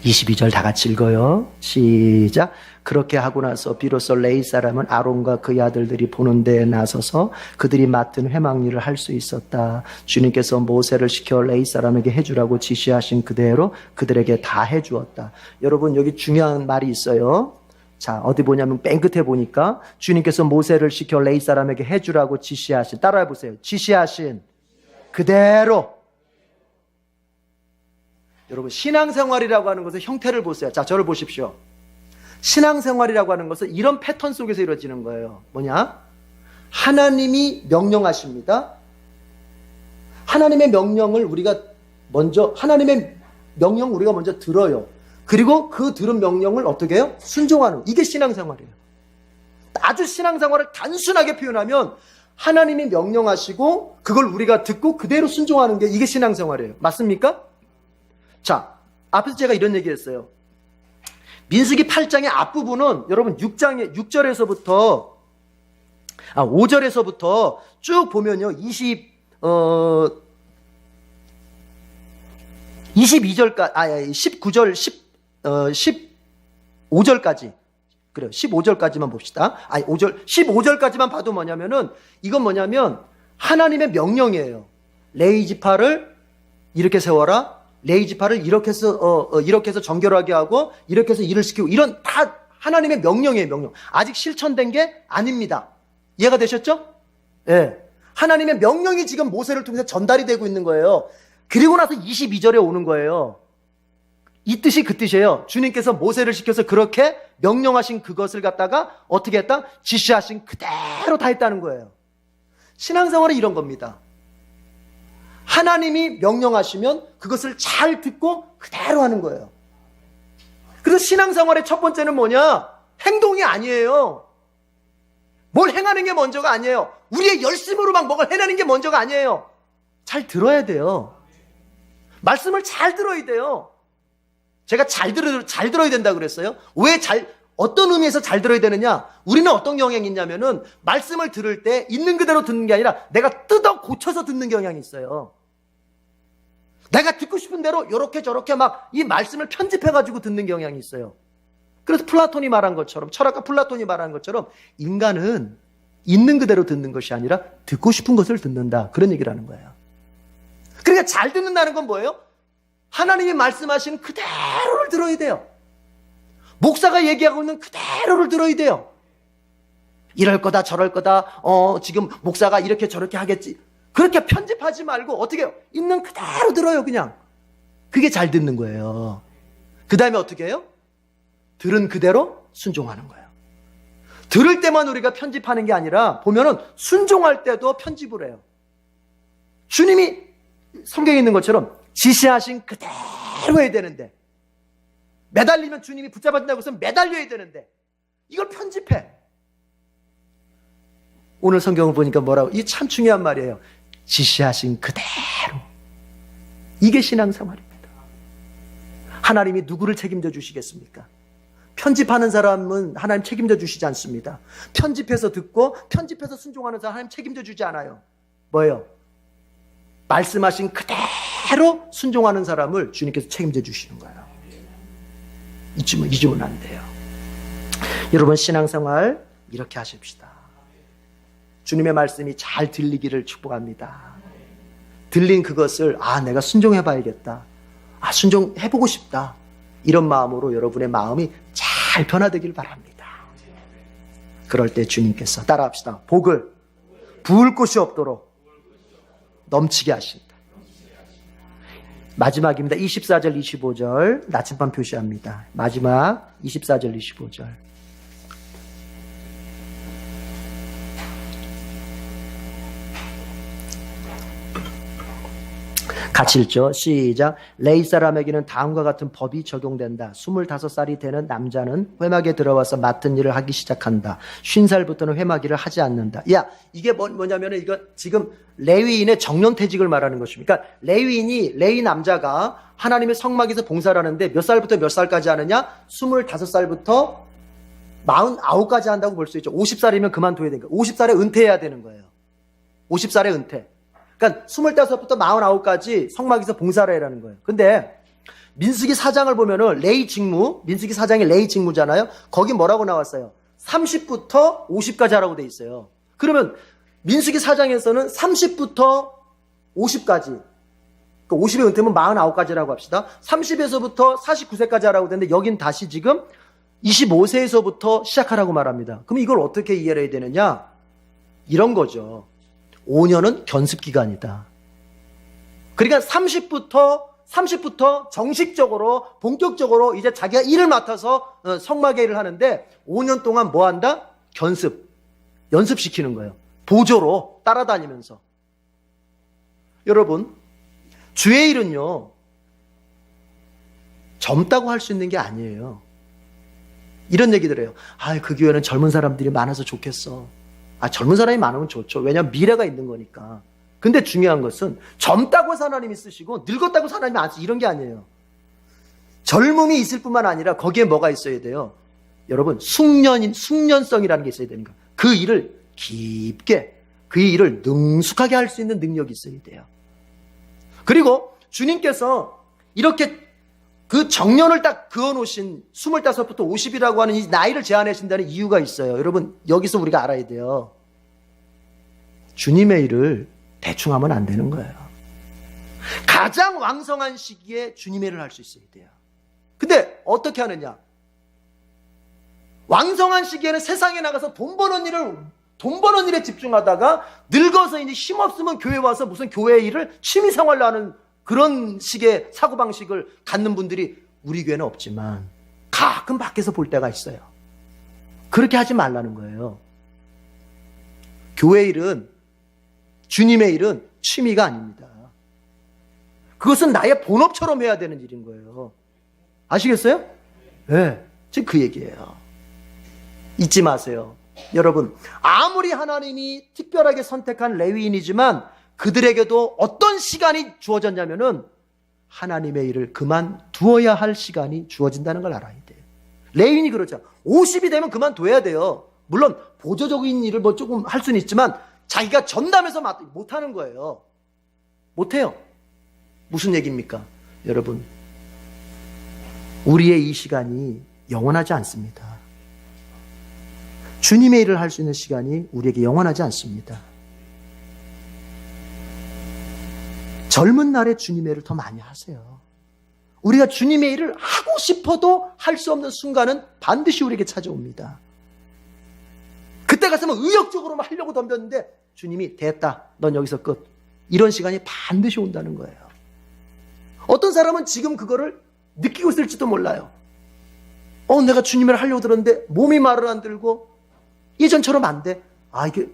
(22절) 다 같이 읽어요. 시작. 그렇게 하고 나서 비로소 레위 사람은 아론과 그의 아들들이 보는 데에 나서서 그들이 맡은 회막일을 할 수 있었다. 주님께서 모세를 시켜 레위 사람에게 해주라고 지시하신 그대로 그들에게 다 해주었다. 여러분, 여기 중요한 말이 있어요. 자, 어디 보냐면 맨 끝에 보니까 주님께서 모세를 시켜 레위 사람에게 해주라고 지시하신, 따라해 보세요. 지시하신 그대로. 여러분, 신앙생활이라고 하는 것의 형태를 보세요. 자, 저를 보십시오. 신앙생활이라고 하는 것은 이런 패턴 속에서 이루어지는 거예요. 뭐냐? 하나님이 명령하십니다. 하나님의 명령을 우리가 먼저 들어요. 그리고 그 들은 명령을 어떻게 해요? 순종하는. 이게 신앙생활이에요. 아주 신앙생활을 단순하게 표현하면 하나님이 명령하시고 그걸 우리가 듣고 그대로 순종하는 게 이게 신앙생활이에요. 맞습니까? 자, 앞에서 제가 이런 얘기 했어요. 민수기 8장의 앞부분은 여러분 5절에서부터 쭉 보면요. 15절까지. 그래요. 15절까지만 봅시다. 15절까지만 봐도 뭐냐면은, 이건 뭐냐면 하나님의 명령이에요. 레위 지파를 이렇게 세워라. 레위 지파를 이렇게 해서 정결하게 하고 이렇게 해서 일을 시키고, 이런 다 하나님의 명령이에요. 명령. 아직 실천된 게 아닙니다. 이해가 되셨죠? 예. 하나님의 명령이 지금 모세를 통해서 전달이 되고 있는 거예요. 그리고 나서 22절에 오는 거예요. 이 뜻이 그 뜻이에요. 주님께서 모세를 시켜서 그렇게 명령하신 그것을 갖다가 어떻게 했다? 지시하신 그대로 다 했다는 거예요. 신앙생활은 이런 겁니다. 하나님이 명령하시면 그것을 잘 듣고 그대로 하는 거예요. 그래서 신앙생활의 첫 번째는 뭐냐? 행동이 아니에요. 뭘 행하는 게 먼저가 아니에요. 우리의 열심으로 막 뭐가 해내는 게 먼저가 아니에요. 잘 들어야 돼요. 말씀을 잘 들어야 돼요. 제가 잘 들어야 된다고 그랬어요. 어떤 의미에서 잘 들어야 되느냐? 우리는 어떤 경향이 있냐면은, 말씀을 들을 때 있는 그대로 듣는 게 아니라 내가 뜯어 고쳐서 듣는 경향이 있어요. 내가 듣고 싶은 대로 요렇게 저렇게 막 이 말씀을 편집해가지고 듣는 경향이 있어요. 그래서 플라톤이 말한 것처럼, 철학가 플라톤이 말한 것처럼, 인간은 있는 그대로 듣는 것이 아니라 듣고 싶은 것을 듣는다. 그런 얘기를 하는 거예요. 그러니까 잘 듣는다는 건 뭐예요? 하나님이 말씀하신 그대로를 들어야 돼요. 목사가 얘기하고 있는 그대로를 들어야 돼요. 이럴 거다 저럴 거다, 지금 목사가 이렇게 저렇게 하겠지, 그렇게 편집하지 말고 어떻게 해요? 있는 그대로 들어요. 그냥 그게 잘 듣는 거예요. 그 다음에 어떻게 해요? 들은 그대로 순종하는 거예요. 들을 때만 우리가 편집하는 게 아니라 보면은 순종할 때도 편집을 해요. 주님이 성경에 있는 것처럼 지시하신 그대로 해야 되는데, 매달리면 주님이 붙잡아준다고 해서 매달려야 되는데 이걸 편집해. 오늘 성경을 보니까 뭐라고? 이게 참 중요한 말이에요. 지시하신 그대로. 이게 신앙생활입니다. 하나님이 누구를 책임져 주시겠습니까? 편집하는 사람은 하나님 책임져 주시지 않습니다. 편집해서 듣고 편집해서 순종하는 사람 하나님 책임져 주지 않아요. 뭐예요? 말씀하신 그대로 순종하는 사람을 주님께서 책임져 주시는 거예요. 잊으면 안 돼요. 여러분, 신앙생활 이렇게 하십시다. 주님의 말씀이 잘 들리기를 축복합니다. 들린 그것을 내가 순종해 봐야겠다. 순종해보고 싶다. 이런 마음으로 여러분의 마음이 잘 변화되길 바랍니다. 그럴 때 주님께서 따라합시다. 복을 부을 곳이 없도록 넘치게 하신다. 마지막입니다. 24절 25절 나침반 표시합니다. 마지막 24절 25절. 같이 읽죠. 시작. 레위 사람에게는 다음과 같은 법이 적용된다. 25살이 되는 남자는 회막에 들어와서 맡은 일을 하기 시작한다. 50살부터는 회막 일을 하지 않는다. 이게 뭐냐면은 이거 지금 레위인의 정년퇴직을 말하는 것입니다. 그러니까 레위 남자가 하나님의 성막에서 봉사를 하는데 몇 살부터 몇 살까지 하느냐? 25살부터 49까지 한다고 볼 수 있죠. 50살이면 그만둬야 되니까. 50살에 은퇴해야 되는 거예요. 50살에 은퇴. 그러니까 25부터 49까지 성막에서 봉사를 해라는 거예요. 근데 민수기 4장을 보면은 레위 직무, 민수기 4장이 레위 직무잖아요. 거기 뭐라고 나왔어요? 30부터 50까지 하라고 돼 있어요. 그러면 민수기 4장에서는 30부터 50까지, 그러니까 50의 은퇴면 49까지라고 합시다. 30에서부터 49세까지 하라고 되는데 여긴 다시 지금 25세에서부터 시작하라고 말합니다. 그럼 이걸 어떻게 이해를 해야 되느냐? 이런 거죠. 5년은 견습기간이다. 그러니까 30부터 정식적으로 본격적으로 이제 자기가 일을 맡아서 성막의 일을 하는데 5년 동안 뭐 한다? 연습시키는 거예요. 보조로 따라다니면서. 여러분, 주의 일은요, 젊다고 할 수 있는 게 아니에요. 이런 얘기들 해요. 그 교회는 젊은 사람들이 많아서 좋겠어. 젊은 사람이 많으면 좋죠. 왜냐하면 미래가 있는 거니까. 근데 중요한 것은 젊다고 해서 하나님이 쓰시고 늙었다고 해서 하나님이 안 쓰시고 이런 게 아니에요. 젊음이 있을 뿐만 아니라 거기에 뭐가 있어야 돼요? 여러분, 숙련성이라는 게 있어야 되는 거예요. 그 일을 깊게, 그 일을 능숙하게 할 수 있는 능력이 있어야 돼요. 그리고 주님께서 이렇게 그 정년을 딱 그어놓으신 25부터 50이라고 하는 이 나이를 제한하신다는 이유가 있어요. 여러분, 여기서 우리가 알아야 돼요. 주님의 일을 대충 하면 안 되는 거예요. 가장 왕성한 시기에 주님의 일을 할 수 있어야 돼요. 근데 어떻게 하느냐? 왕성한 시기에는 세상에 나가서 돈 버는 일에 집중하다가 늙어서 이제 힘없으면 교회 와서 무슨 교회 일을 취미생활로 하는 그런 식의 사고방식을 갖는 분들이 우리 교회는 없지만 가끔 밖에서 볼 때가 있어요. 그렇게 하지 말라는 거예요. 교회 일은, 주님의 일은 취미가 아닙니다. 그것은 나의 본업처럼 해야 되는 일인 거예요. 아시겠어요? 네, 지금 그 얘기예요. 잊지 마세요. 여러분, 아무리 하나님이 특별하게 선택한 레위인이지만 그들에게도 어떤 시간이 주어졌냐면은 하나님의 일을 그만두어야 할 시간이 주어진다는 걸 알아야 돼요. 레위인이 그렇죠. 50이 되면 그만둬야 돼요. 물론 보조적인 일을 뭐 조금 할 수는 있지만 자기가 전담해서 못하는 거예요. 못해요. 무슨 얘기입니까? 여러분, 우리의 이 시간이 영원하지 않습니다. 주님의 일을 할 수 있는 시간이 우리에게 영원하지 않습니다. 젊은 날에 주님의 일을 더 많이 하세요. 우리가 주님의 일을 하고 싶어도 할 수 없는 순간은 반드시 우리에게 찾아옵니다. 그때 가서는 의욕적으로 하려고 덤볐는데 주님이 됐다, 넌 여기서 끝. 이런 시간이 반드시 온다는 거예요. 어떤 사람은 지금 그거를 느끼고 있을지도 몰라요. 내가 주님을 하려고 들었는데 몸이 말을 안 들고 예전처럼 안 돼. 이게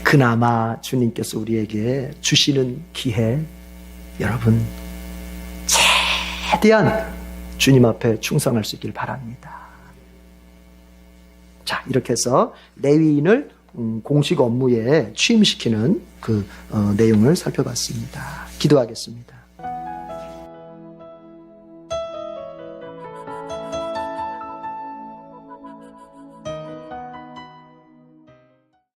그나마 주님께서 우리에게 주시는 기회, 여러분 최대한 주님 앞에 충성할 수 있길 바랍니다. 자, 이렇게 해서 레위인을 공식 업무에 취임시키는 그 내용을 살펴봤습니다. 기도하겠습니다.